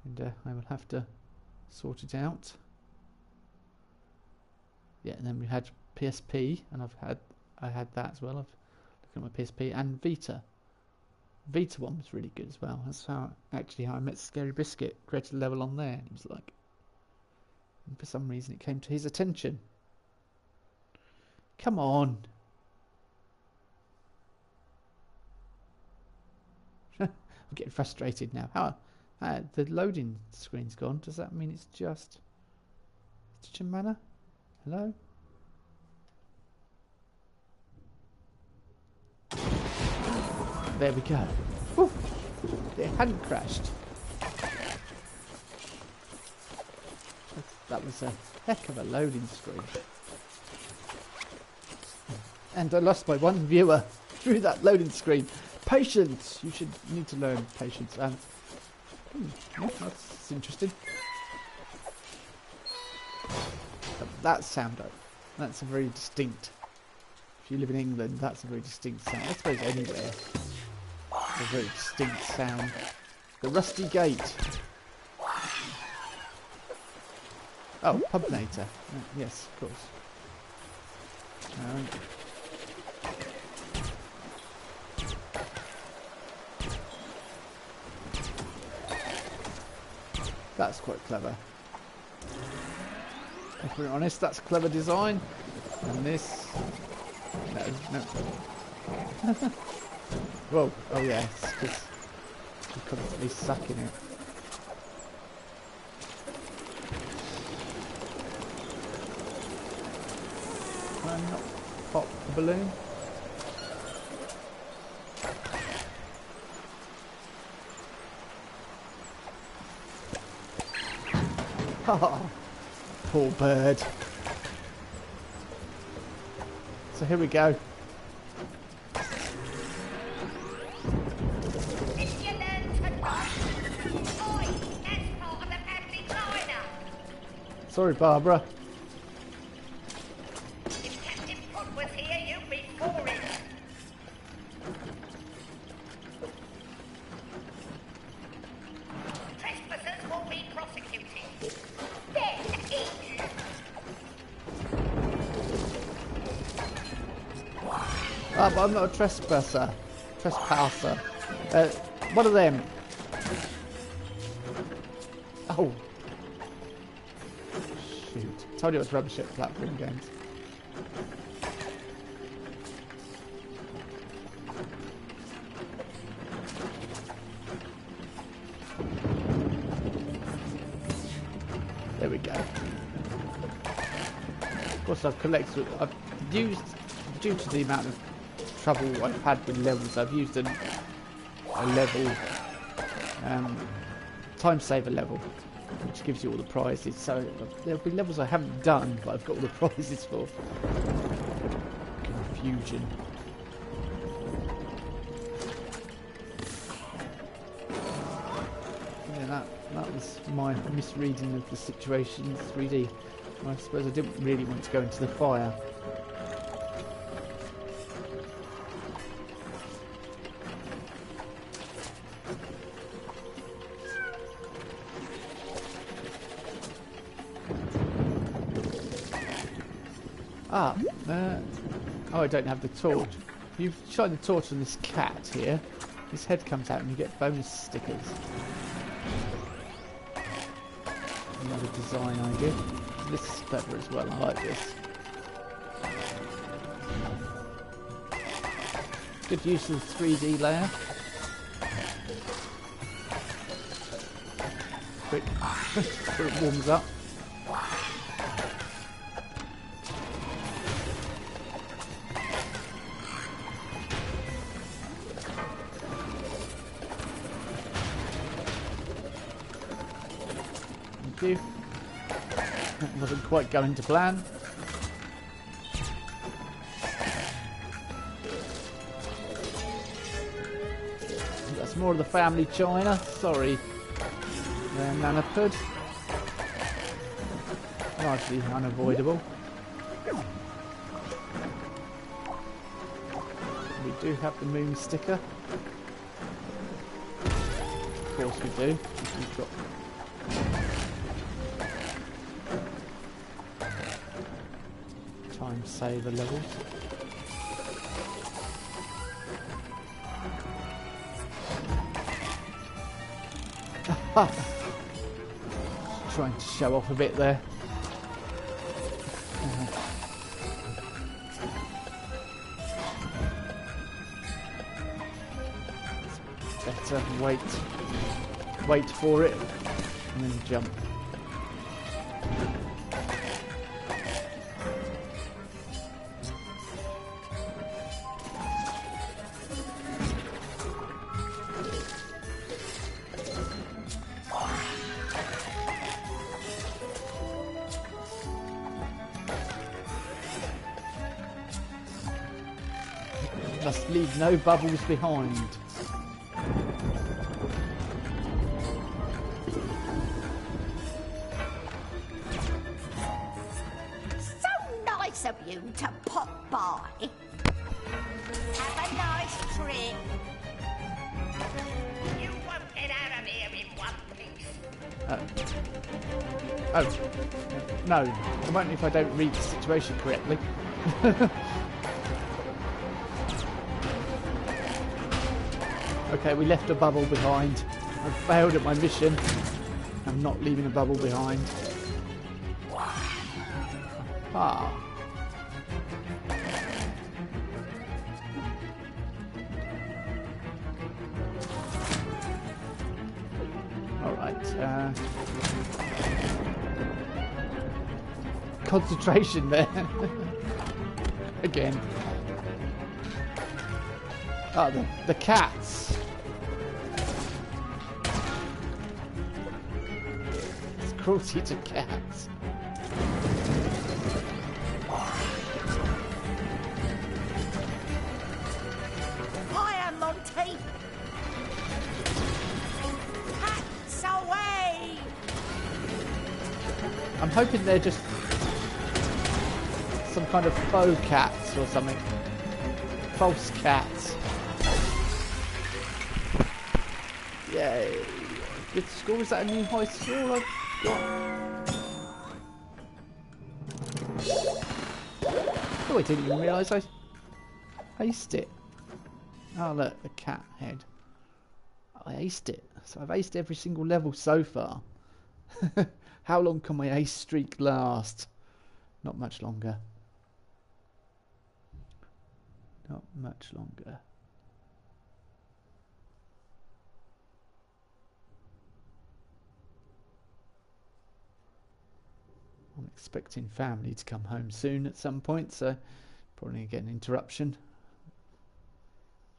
And I will have to sort it out. Yeah, and then we had PSP, and I had that as well. I've looked at my PSP and Vita. Vita one was really good as well. That's how I met Scary Biscuit. Created a level on there, and he was like, and for some reason it came to his attention. Come on. I'm getting frustrated now. The loading screen's gone. Does that mean it's just Stitcher Manor? Hello? There we go. Whew. It hadn't crashed. That was a heck of a loading screen. And I lost my one viewer through that loading screen. patience. You should need to learn patience. And yeah, that's interesting. That sound, that's a very distinct. If you live in England, that's a very distinct sound. I suppose anywhere, it's a very distinct sound. The rusty gate. Oh, pubnator. Yes, of course. That's quite clever. If we're honest, that's clever design. And this... No. Whoa. Oh yes, because you're constantly sucking it. Can I not pop the balloon? Oh, poor bird. So here we go. Sorry, Barbara. If Captain Puck was here, you'd be for it. Trespassers will be prosecuted. There to eat. Ah, but I'm not a trespasser. One of them. Oh. Shoot. Told you it was rubbish at platform games. There we go. Of course I've used, due to the amount of trouble I've had with levels, I've used a level, time saver level, which gives you all the prizes. So there'll be levels I haven't done, but I've got all the prizes for. Confusion. Yeah, that was my misreading of the situation in 3D. I suppose I didn't really want to go into the fire. Oh, I don't have the torch. You shine the torch on this cat here. His head comes out and you get bonus stickers. Another design idea. This is clever as well. I like this. Good use of the 3D layer. Quick, before it warms up. That wasn't quite going to plan. That's more of the family china. Sorry, Nanapud. Largely unavoidable. We do have the moon sticker. Of course we do. We've got time saver levels. Trying to show off a bit there. It's better wait for it and then jump. Must leave no bubbles behind. time to pop by. Have a nice trip. You won't get out of here in one piece. Oh. No, I won't if I don't read the situation correctly. Okay, we left a bubble behind. I failed at my mission. I'm not leaving a bubble behind. Ah. Alright, concentration there. Again. Ah, the cats. It's cruelty to cats. Hiya, Monty. Hats away. I'm hoping they're just some kind of faux cats or something. False cats. Yay. Good score. Is that a new high score I've got? Oh, I didn't even realise I aced it. Oh look, the cat head. I aced it. So I've aced every single level so far. How long can my ace streak last? Not much longer. Not much longer. I'm expecting family to come home soon at some point, so probably gonna get an interruption.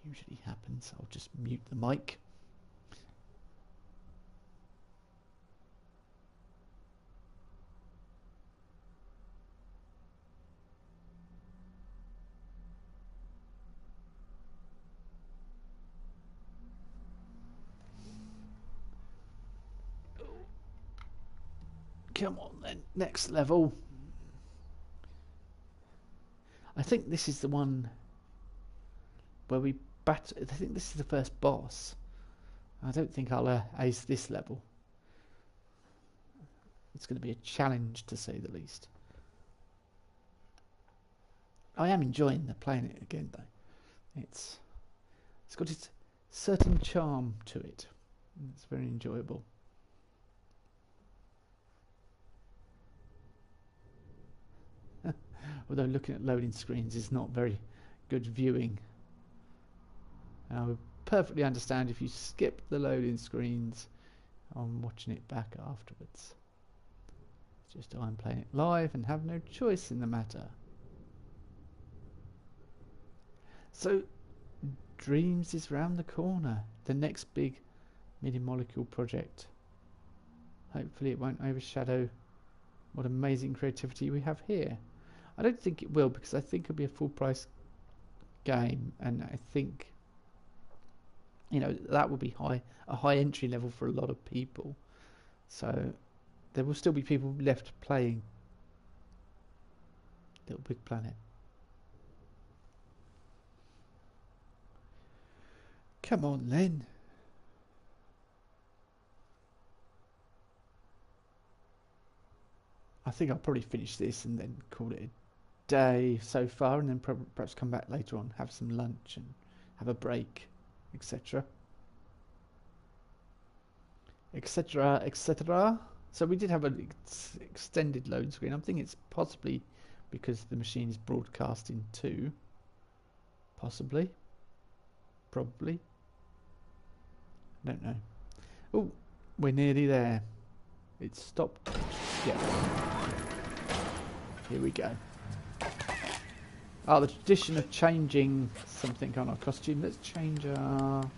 Usually happens. I'll just mute the mic. Come on then, next level. I think this is the one where we I think this is the first boss. I don't think I'll ace this level. It's going to be a challenge to say the least. I am enjoying playing it again though. It's got its certain charm to it. It's very enjoyable. Although looking at loading screens is not very good viewing. And I would perfectly understand if you skip the loading screens on watching it back afterwards. It's just I'm playing it live and have no choice in the matter. So Dreams is round the corner. The next big mini-molecule project. Hopefully it won't overshadow what amazing creativity we have here. I don't think it will, because I think it'll be a full price game, and I think, you know, that will be a high entry level for a lot of people. So there will still be people left playing LittleBIGPlanet. Come on then. I think I'll probably finish this and then call it a day so far, and then perhaps come back later on, have some lunch and have a break, etc. etc. etc. So we did have an extended load screen. I'm thinking it's possibly because the machine is broadcasting too. Possibly. Probably. Don't know. Oh, we're nearly there. It's stopped. Yeah. Here we go. Oh, the tradition of changing something on our costume. Let's change our...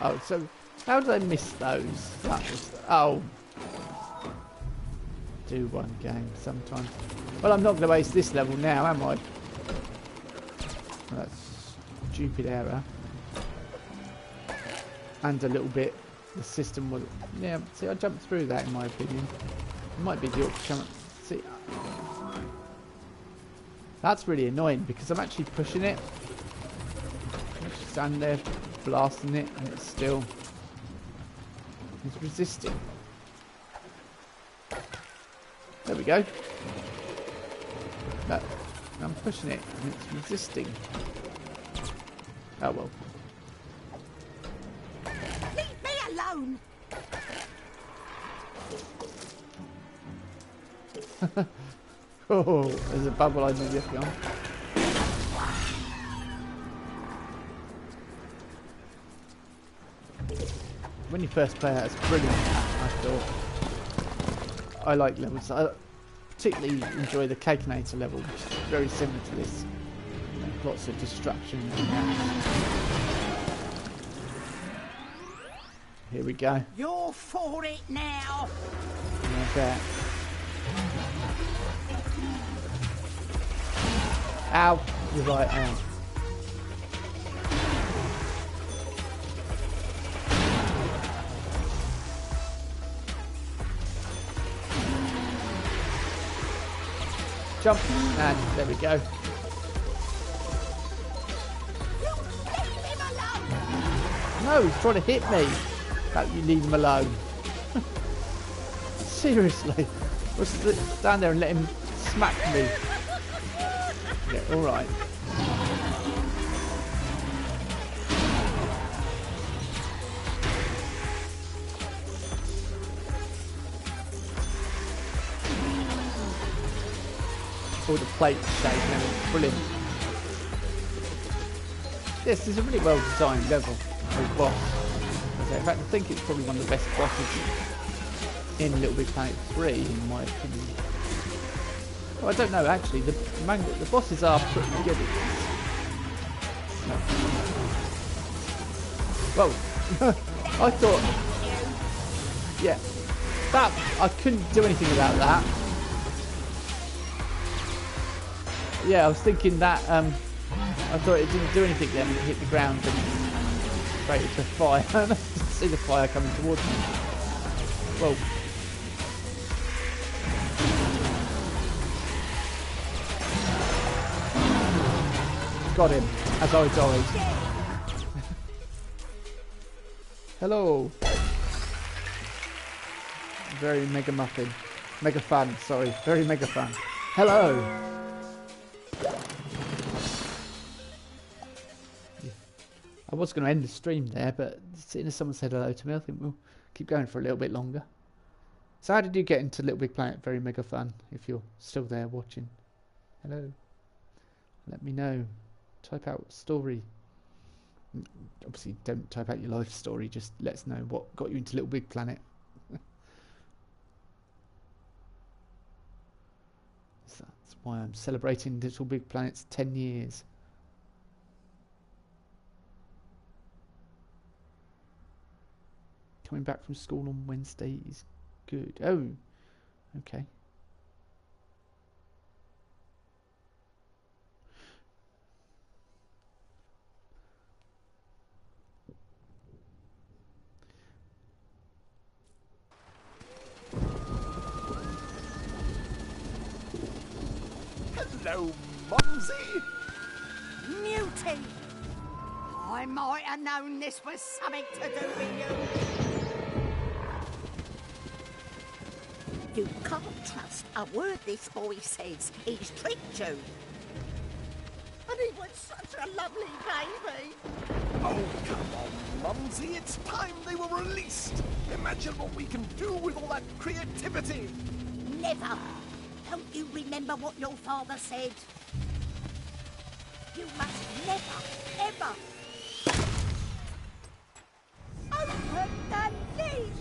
Oh, so How did I miss those? That was... Oh. Do one game sometimes. Well, I'm not going to waste this level now, am I? That's a stupid error. And a little bit... The system was... Yeah, see, I jumped through that in my opinion. It might be the option. See... That's really annoying because I'm actually pushing it. I just stand there blasting it and it's still... It's resisting. There we go. Look, I'm pushing it and it's resisting. Oh well. Leave me alone. Oh, there's a bubble I need to get on. When you first play it, it's brilliant, I thought. I like levels. I particularly enjoy the Cakenator level, which is very similar to this. Lots of destruction. Here we go. You're for it now. I bet. Ow! You're right, I am. Jump, and there we go. No, he's trying to hit me. How you leave him alone? Seriously, stand there and let him smack me. Yeah, all right. All the plates shaking and brilliant. Yes, this is a really well designed level with boss. In fact, I think it's probably one of the best bosses in LittleBIGPlanet 3, in my opinion. Oh, I don't know actually. The bosses are pretty good at this. No. Whoa! I thought, yeah, that I couldn't do anything about that. Yeah, I was thinking that, I thought it didn't do anything then when it hit the ground and created the fire. I could see the fire coming towards me. Whoa. Got him, as I died. Hello. Very mega muffin. Mega fun, sorry. Very mega fun. Hello. I was going to end the stream there, but seeing as someone said hello to me, I think we'll keep going for a little bit longer. So how did you get into LittleBIGPlanet? Very mega fun, if you're still there watching. Hello. Let me know. Type out story. Obviously, don't type out your life story, just let us know what got you into LittleBIGPlanet. So that's why I'm celebrating LittleBIGPlanet's 10 years. Coming back from school on Wednesday is good. Oh, okay. Hello, Mumsy. Newty! I might have known this was something to do with you. You can't trust a word this boy says. He's tricked you. And he was such a lovely baby. Oh, come on, Mumsy. It's time they were released. Imagine what we can do with all that creativity. Never. Don't you remember what your father said? You must never, ever open the lid.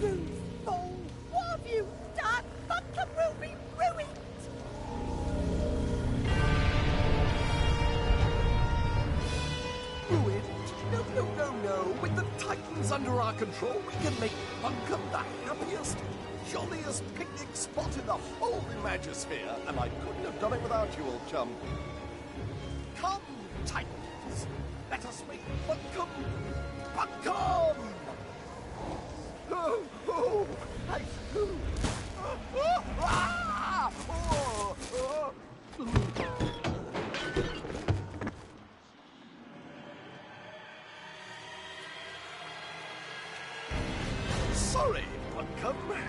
You fool! What have you done? Buncombe will be ruined. under our control, we can make Buncombe the happiest, jolliest picnic spot in the whole Imagisphere, and I couldn't have done it without you, old chum. Come, Titans, let us make Buncombe Buncombe! Oh, oh, I, oh, oh, ah, oh, oh. Sorry, Buncombe.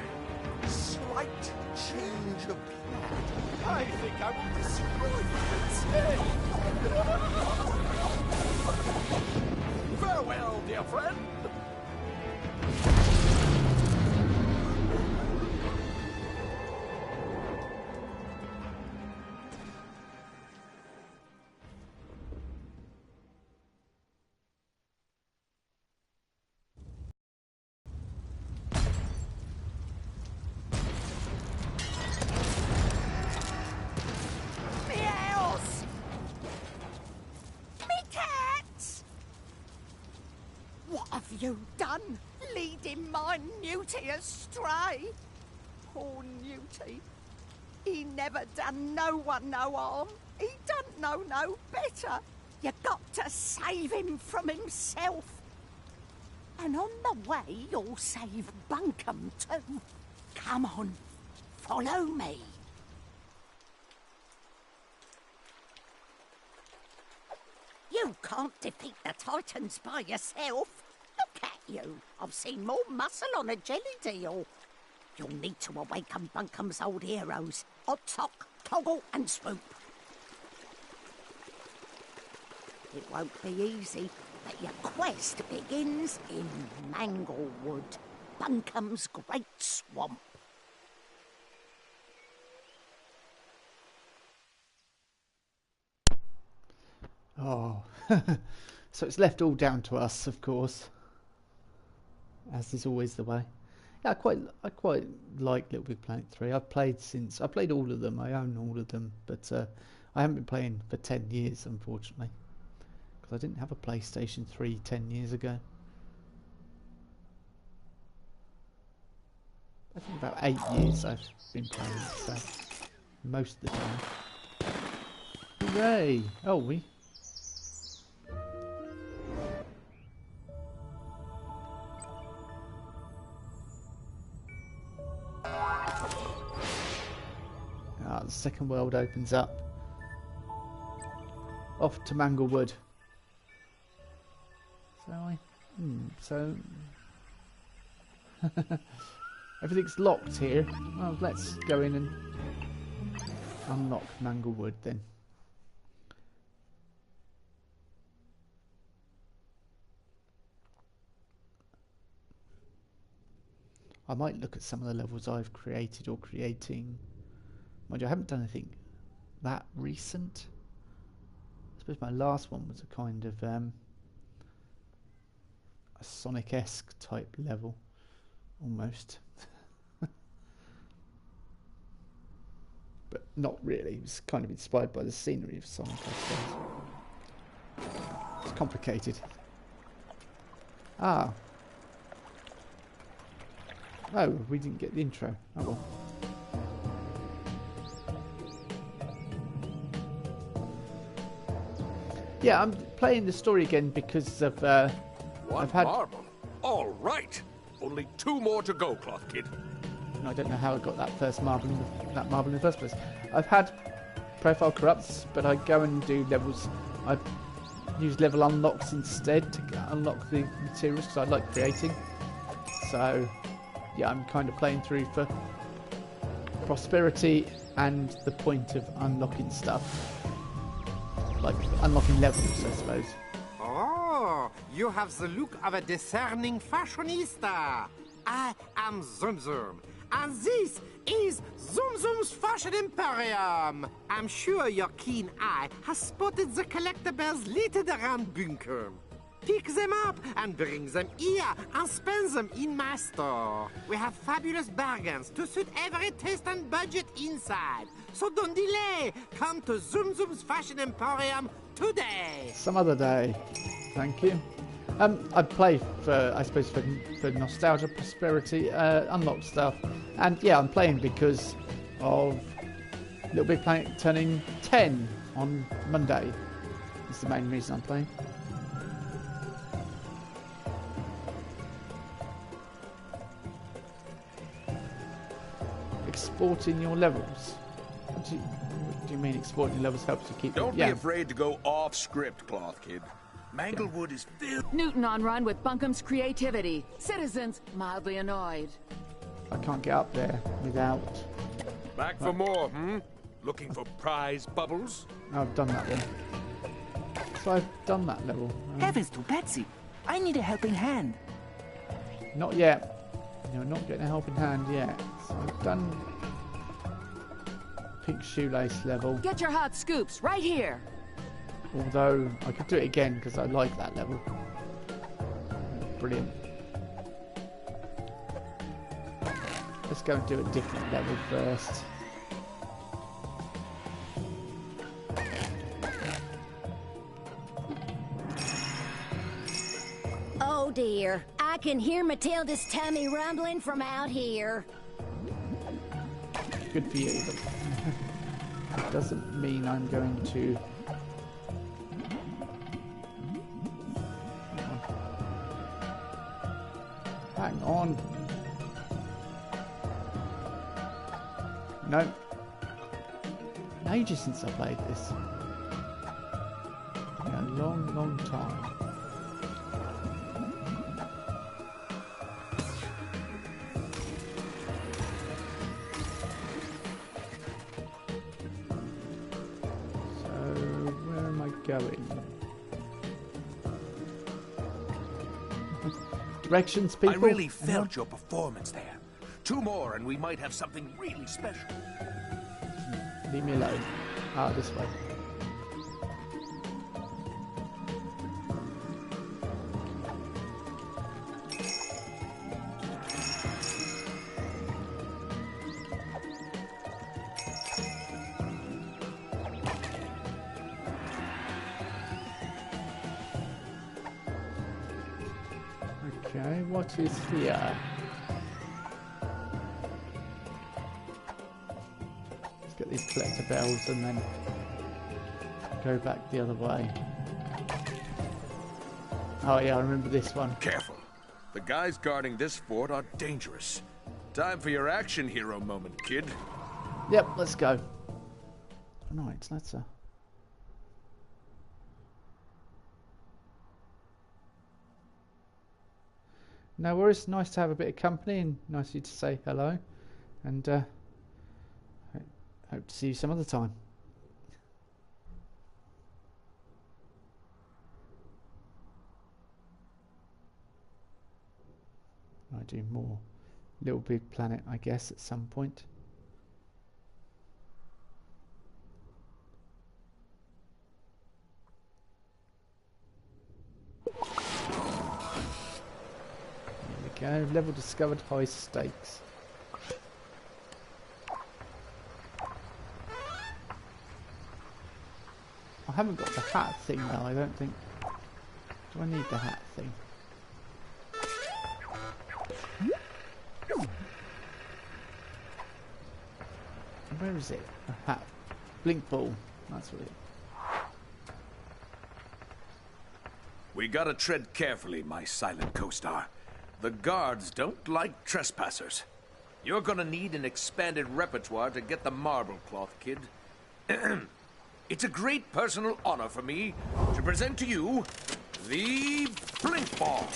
Slight change of plan. I think I will destroy you instead. Farewell, dear friend. You done, leading my Newty astray? Poor Newty. He never done no one no harm. He don't know no better. You got to save him from himself. And on the way, you'll save Buncombe too. Come on, follow me. You can't defeat the Titans by yourself. Look at you. I've seen more muscle on a jelly deal. You'll need to awaken Buncombe's old heroes. Odd-Sock, Toggle and Swoop. It won't be easy, but your quest begins in Manglewood, Buncombe's great swamp. Oh, so it's left all down to us, of course, as is always the way. Yeah, I quite like LittleBIGPlanet 3. I played all of them. I own all of them, but I haven't been playing for 10 years, unfortunately, because I didn't have a PlayStation 3 10 years ago. I think about 8 years I've been playing, so most of the time. Hooray! Oh, we. The second world opens up. Off to Manglewood. So everything's locked here. Well, let's go in and unlock Manglewood then. I might look at some of the levels I've created or creating. Mind you, I haven't done anything that recent. I suppose my last one was a kind of a Sonic-esque type level, almost. But not really. It was kind of inspired by the scenery of Sonic, I suppose. It's complicated. Ah. Oh, we didn't get the intro. Oh well. Yeah, I'm playing the story again because of One marble. All right. Only 2 more to go, Cloth Kid. I don't know how I got that marble in the first place. I've had profile corrupts, but I go and do levels. I use level unlocks instead to unlock the materials because I like creating. So yeah, I'm kind of playing through for prosperity and the point of unlocking stuff. Like unlocking levels, I suppose. Oh, you have the look of a discerning fashionista. I am Zoom Zoom, and this is Zoom Zoom's Fashion Emporium. I'm sure your keen eye has spotted the collectibles littered around Buncombe. Pick them up and bring them here and spend them in my store. We have fabulous bargains to suit every taste and budget inside. So don't delay. Come to Zoom Zoom's Fashion Emporium today. Some other day. Thank you. I play for, I suppose, for nostalgia, prosperity, unlocked stuff, and yeah, I'm playing because of LittleBIGPlanet turning 10 on Monday. That's the main reason I'm playing. Exporting your levels. What do you mean exporting your levels helps you keep... Don't be afraid to go off script, Cloth Kid. Manglewood is filled... Newton on run with Bunkum's creativity. Citizens mildly annoyed. I can't get up there without... Back for more, Looking for prize bubbles? No, I've done that one. So I've done that level. Heavens to Betsy! I need a helping hand. Not yet. You're not getting a helping hand yet. So I've done Pink Shoelace level. Get your hot scoops right here. Although I could do it again because I like that level. Brilliant. Let's go and do a different level first. Oh dear, I can hear Matilda's tummy rumbling from out here. Good for you, but it doesn't mean I'm going to... Hang on. No. Ages since I played this. Yeah, a long, long time. Going. Directions, people. I really felt your performance there. 2 more and we might have something really special. Leave me alone. Ah, this way. Okay, what is here? Let's get these collector bells and then go back the other way. Oh yeah, I remember this one. Careful. The guys guarding this fort are dangerous. Time for your action hero moment, kid. Yep, let's go. Right, that's a... No worries, nice to have a bit of company and nice of you to say hello. And hope to see you some other time. I do more LittleBIGPlanet, I guess, at some point. There we go, level discovered, high stakes. I haven't got the hat thing though, I don't think. Do I need the hat thing? Where is it? A hat. Blink ball. That's what it is. We gotta tread carefully, my silent co-star. The guards don't like trespassers. You're gonna need an expanded repertoire to get the marble cloth, kid. It's a great personal honor for me to present to you the Blink Ball.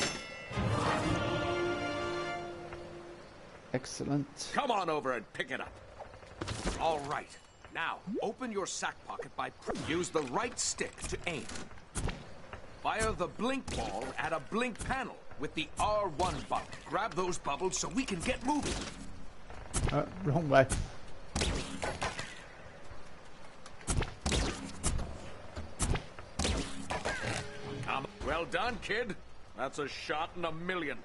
Excellent. Come on over and pick it up. All right. Now, open your sack pocket by... Use the right stick to aim. Fire the blink ball at a blink panel with the R1 button. Grab those bubbles so we can get moving. Wrong way. Well done, kid. That's a shot in a million.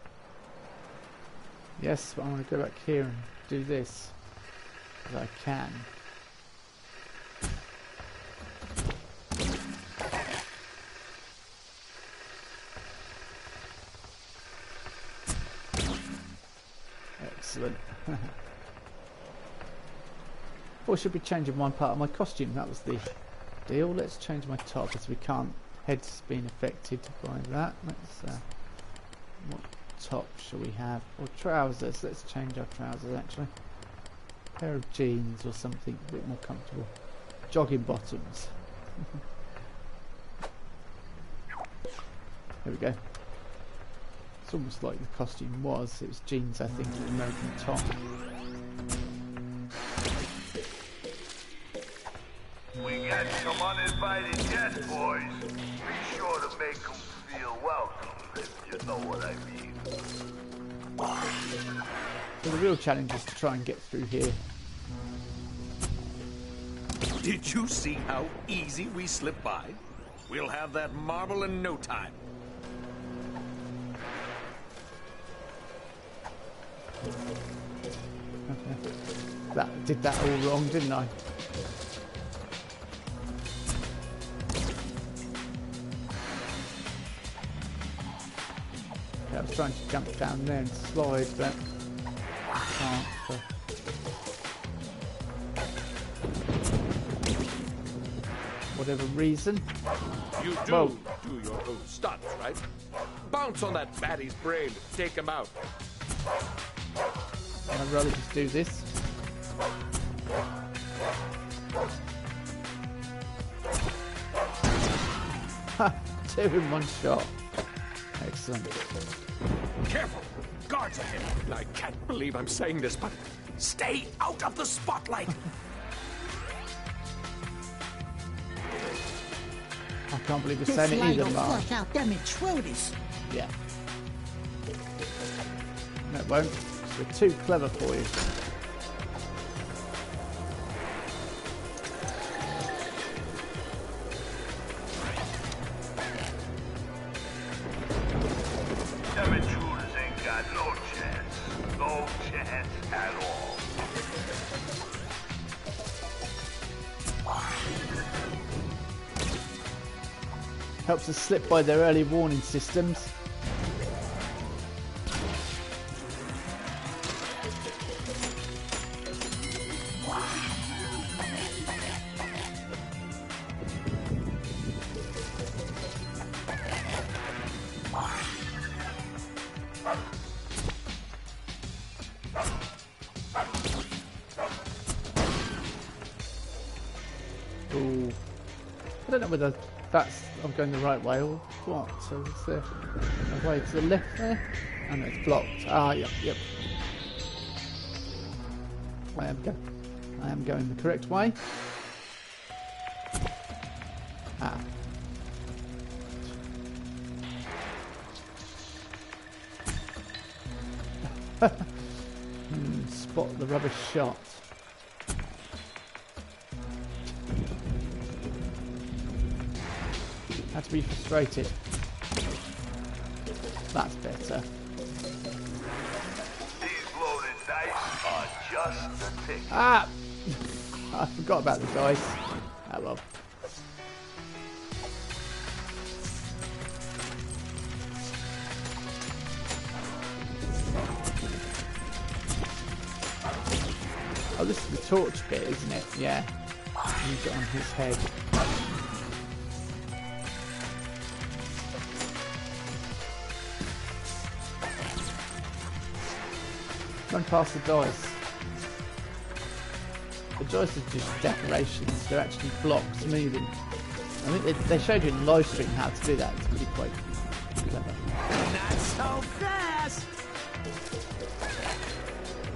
Yes, but I want to go back here and do this. Because I can. Excellent. Or should be changing one part of my costume. That was the deal. Let's change my top as we can't. Head's been affected by that. Let's. What top shall we have? Or trousers. Let's change our trousers actually. A pair of jeans or something a bit more comfortable. Jogging bottoms. There we go. It's almost like the costume was. It was jeans, I think, with an American top. We got some uninvited guests, boys. Be sure to make them feel welcome, if you know what I mean. So the real challenge is to try and get through here. Did you see how easy we slipped by? We'll have that marble in no time. That did that all wrong, didn't I? Yeah, I was trying to jump down there and slide, but I can't. So. Whatever reason. You do your own stunts, right? Bounce on that baddie's brain to take him out. I'd rather just do this. Ha! 2 in 1 shot. Excellent. Careful! Guards ahead! I can't believe I'm saying this, but stay out of the spotlight! I can't believe you're saying it either, Mark. Flush out them intruders. Yeah. No, it won't. We're too clever for you. Them intruders ain't got no chance. No chance at all. Helps us slip by their early warning systems. Ooh. I don't know whether that's I'm going the right way or what. So is there a way to the left there? And it's blocked. Ah, yep. I am going the correct way. Ah. Spot the rubbish shot. Had to be frustrated. That's better. These loaded dice are just the ticket. Ah! I forgot about the dice. Ah, well. Oh, this is the torch bit, isn't it? Yeah. Use it on his head. Run past the dice. The dice are just decorations. They're actually blocks moving. I think they showed you in live stream how to do that. It's really quite clever. Not so fast!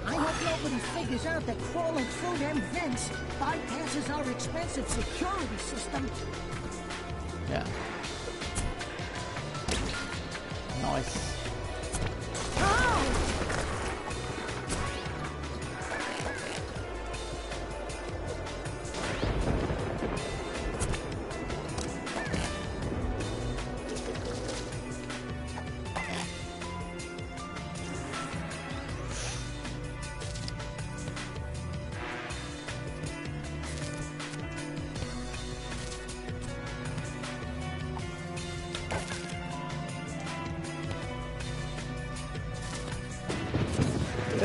I hope nobody figures out that crawling through them vents bypasses our expensive security system. Yeah. Nice. Oh!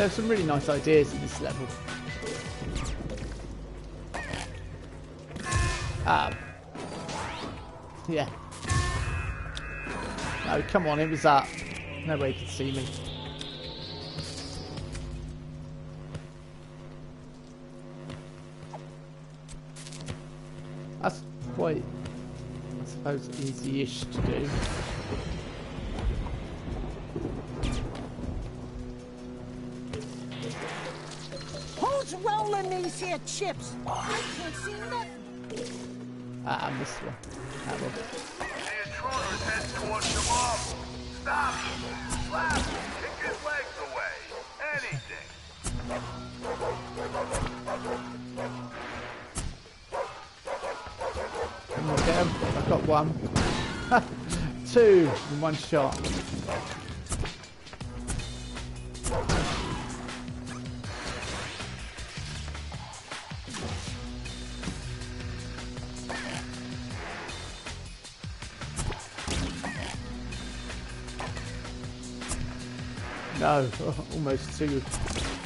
There are some really nice ideas in this level. Yeah. No, come on, it was up. Nobody could see me. That's quite, I suppose, easy-ish to do. Who's rolling these here chips? I can't see nothing. I missed one. That one. The intruder's head towards the marble. Stop him. Slap him. Kick his legs away. Anything. Come on, get him. I've got one. 2 in one shot. No, almost too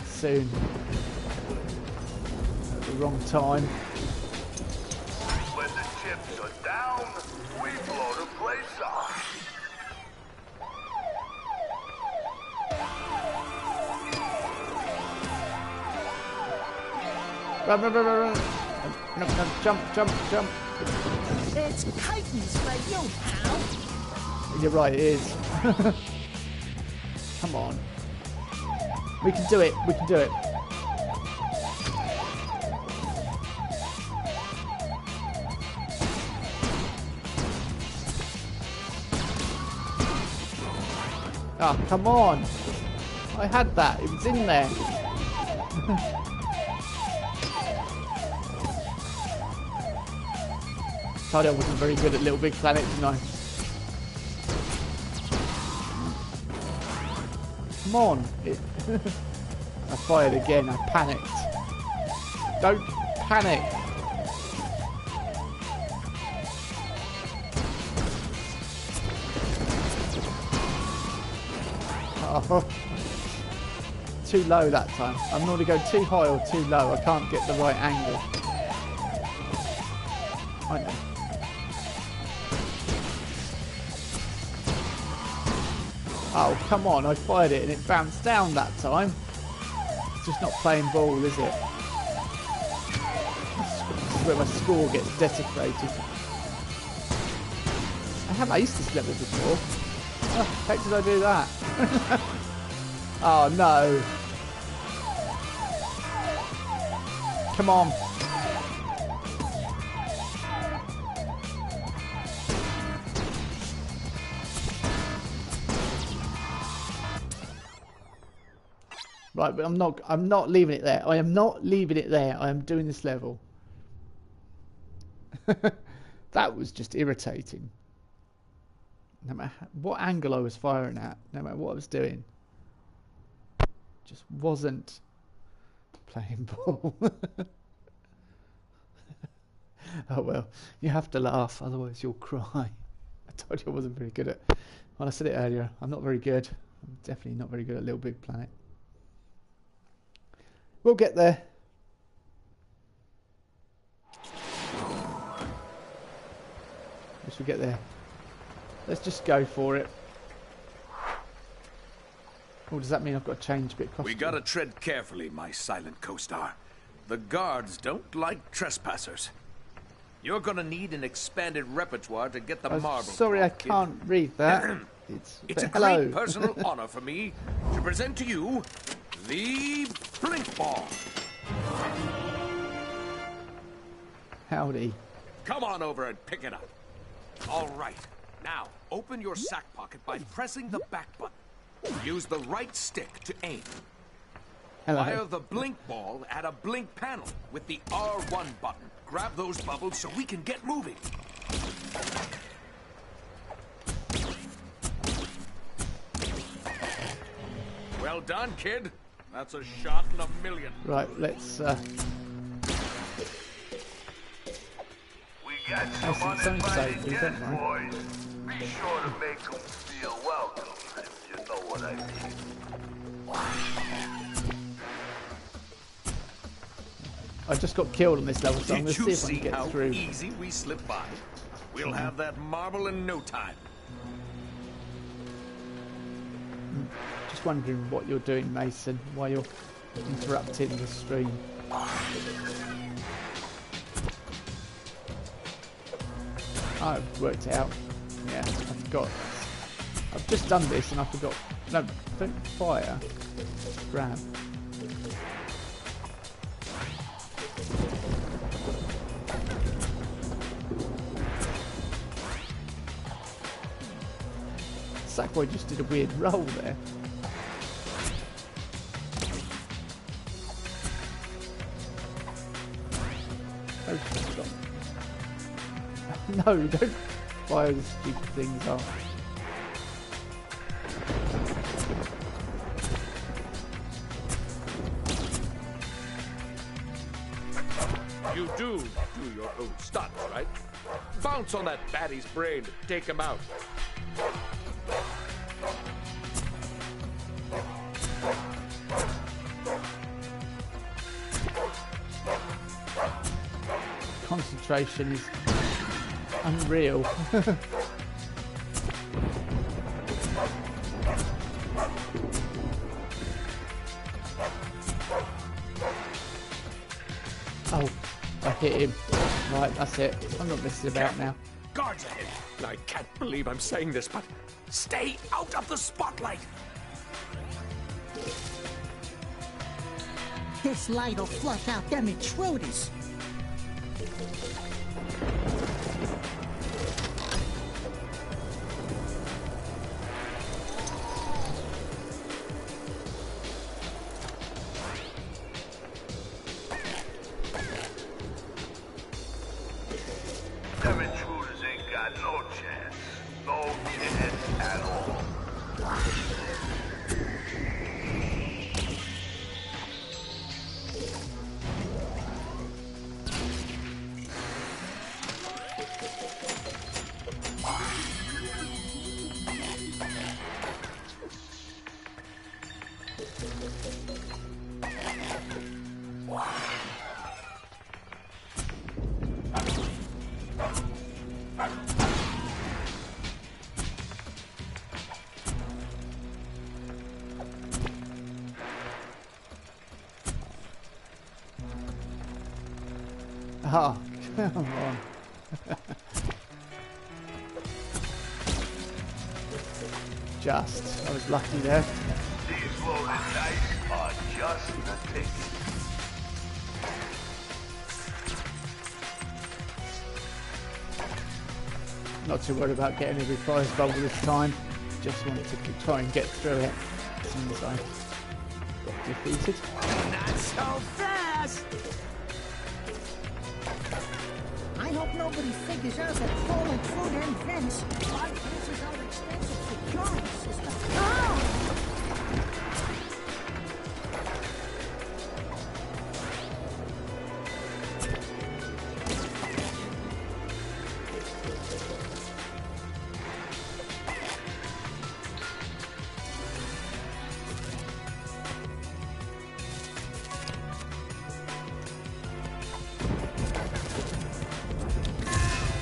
soon. At the wrong time. When the chips are down, we blow the place up. Run, run, run, run, run. No, no, jump, jump, jump. It's Titans for you, pal. You're right, it is. Come on. We can do it. We can do it. Oh, come on. I had that. It was in there. Told you I wasn't very good at LittleBIGPlanet, didn't I? Come on. I fired again. I panicked. Don't panic. Oh. Too low that time. I'm normally going too high or too low. I can't get the right angle. I know. Oh, come on, I fired it and it bounced down that time. It's just not playing ball, is it? This is where my score gets desecrated. I have aced this level before. How the heck did I do that? Oh, no. Come on. Right, but I'm not leaving it there. I am not leaving it there. I am doing this level. That was just irritating. No matter what angle I was firing at, no matter what I was doing, just wasn't playing ball. Oh well, you have to laugh, otherwise you'll cry. I told you I wasn't very good at. Well, I said it earlier. I'm not very good. I'm definitely not very good at LittleBIGPlanet. We'll get there. Once we get there, let's just go for it. Oh, does that mean I've got to change a bit? We gotta tread carefully, my silent co-star. The guards don't like trespassers. You're gonna need an expanded repertoire to get the marble. Sorry, I can't read that. It's a great personal honor for me to present to you the Blink Ball. Howdy. Come on over and pick it up. All right. Now, open your sack pocket by pressing the back button. Use the right stick to aim. Hello. Fire the blink ball at a blink panel with the R1 button. Grab those bubbles so we can get moving. Well done, kid. That's a shot in a million. Right, let's We got some uninvited don't guests, mind. boys. Be sure to make them feel welcome, if you know what I mean. I just got killed on this level, so I'm going to see if I can get how through. easy we slip by? We'll have that marble in no time. Just wondering what you're doing, Mason, while you're interrupting the stream. I've worked it out. Yeah, I forgot. I've just done this and I forgot. No, don't fire. Grab. Sackboy just did a weird roll there. Oh, stop. No, don't fire the stupid things off. You do your own stunts, right? Bounce on that baddie's brain to take him out. Concentration is unreal. Oh, I hit him. Right, that's it. I'm not messing about now. Guards ahead. I can't believe I'm saying this, but stay out of the spotlight. This light'll flush out them intruders. Them intruders ain't got no chance. No chance at all. Oh, come on. Just, I was lucky there. These loaded dice are just the ticket. Not too worried about getting every prize bubble this time. Just wanted to try and get through it as soon as I got defeated. Not so fast! I hope nobody figures out that crawling through them vents bypasses our extensive security system. Oh!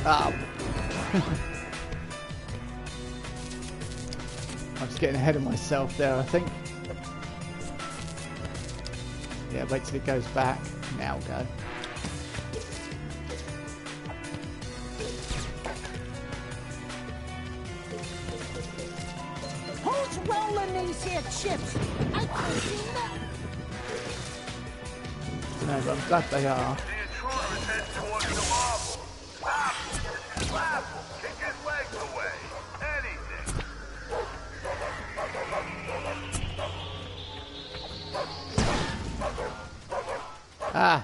Oh. I was getting ahead of myself there, I think. Yeah, wait till it goes back. Now go. Who's rolling these here chips? I can't see nothing. No, but I'm glad they are. The intruders head towards the marble. Slap him! Kick his legs away! Anything! Ah!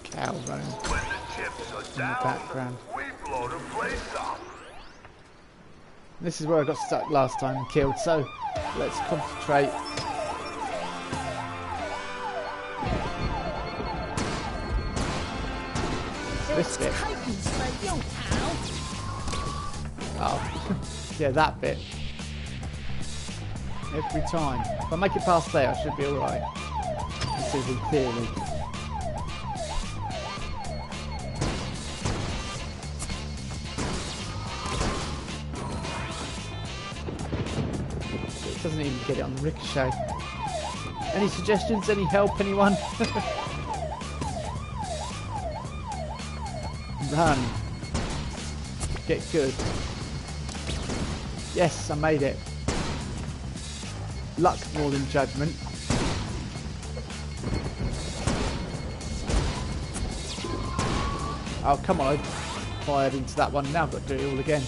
Cow running When the chips are in the down, background. we blow the place up. This is where I got stuck last time and killed, so let's concentrate. This bit. Oh, yeah, that bit. Every time. If I make it past there, I should be alright. This is in theory. It doesn't even get it on the ricochet. Any suggestions? Any help? Anyone? Run. Get good. Yes, I made it. Luck more than judgment. Oh, come on. I fired into that one. Now I've got to do it all again.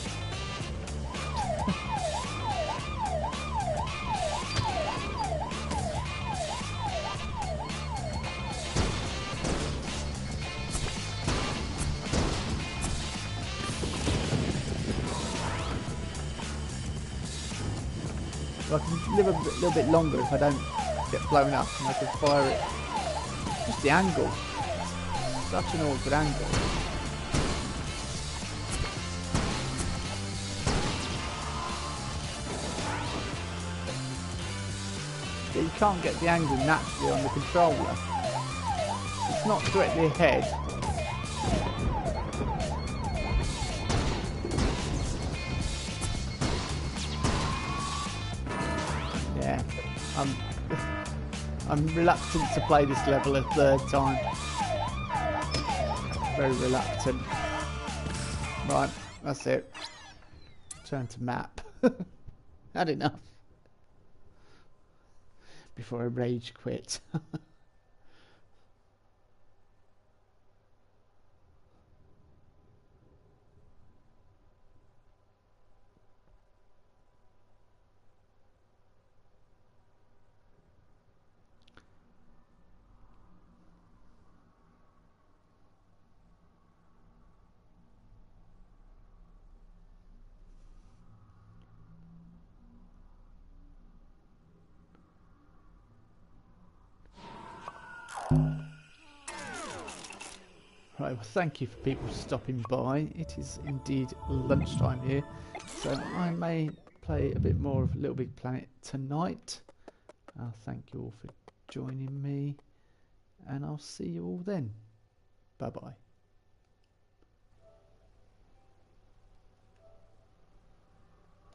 I can live a little bit longer if I don't get blown up and I can fire it. Just the angle. Such an awkward angle. Yeah, you can't get the angle naturally on the controller. It's not directly ahead. Yeah, I'm reluctant to play this level a third time. Very reluctant. Right, that's it. Turn to map. Had enough. Before I rage quit. Right, well, thank you for people stopping by. It is indeed lunchtime here, so I may play a bit more of Little Big Planet tonight. Thank you all for joining me, and I'll see you all then. Bye bye.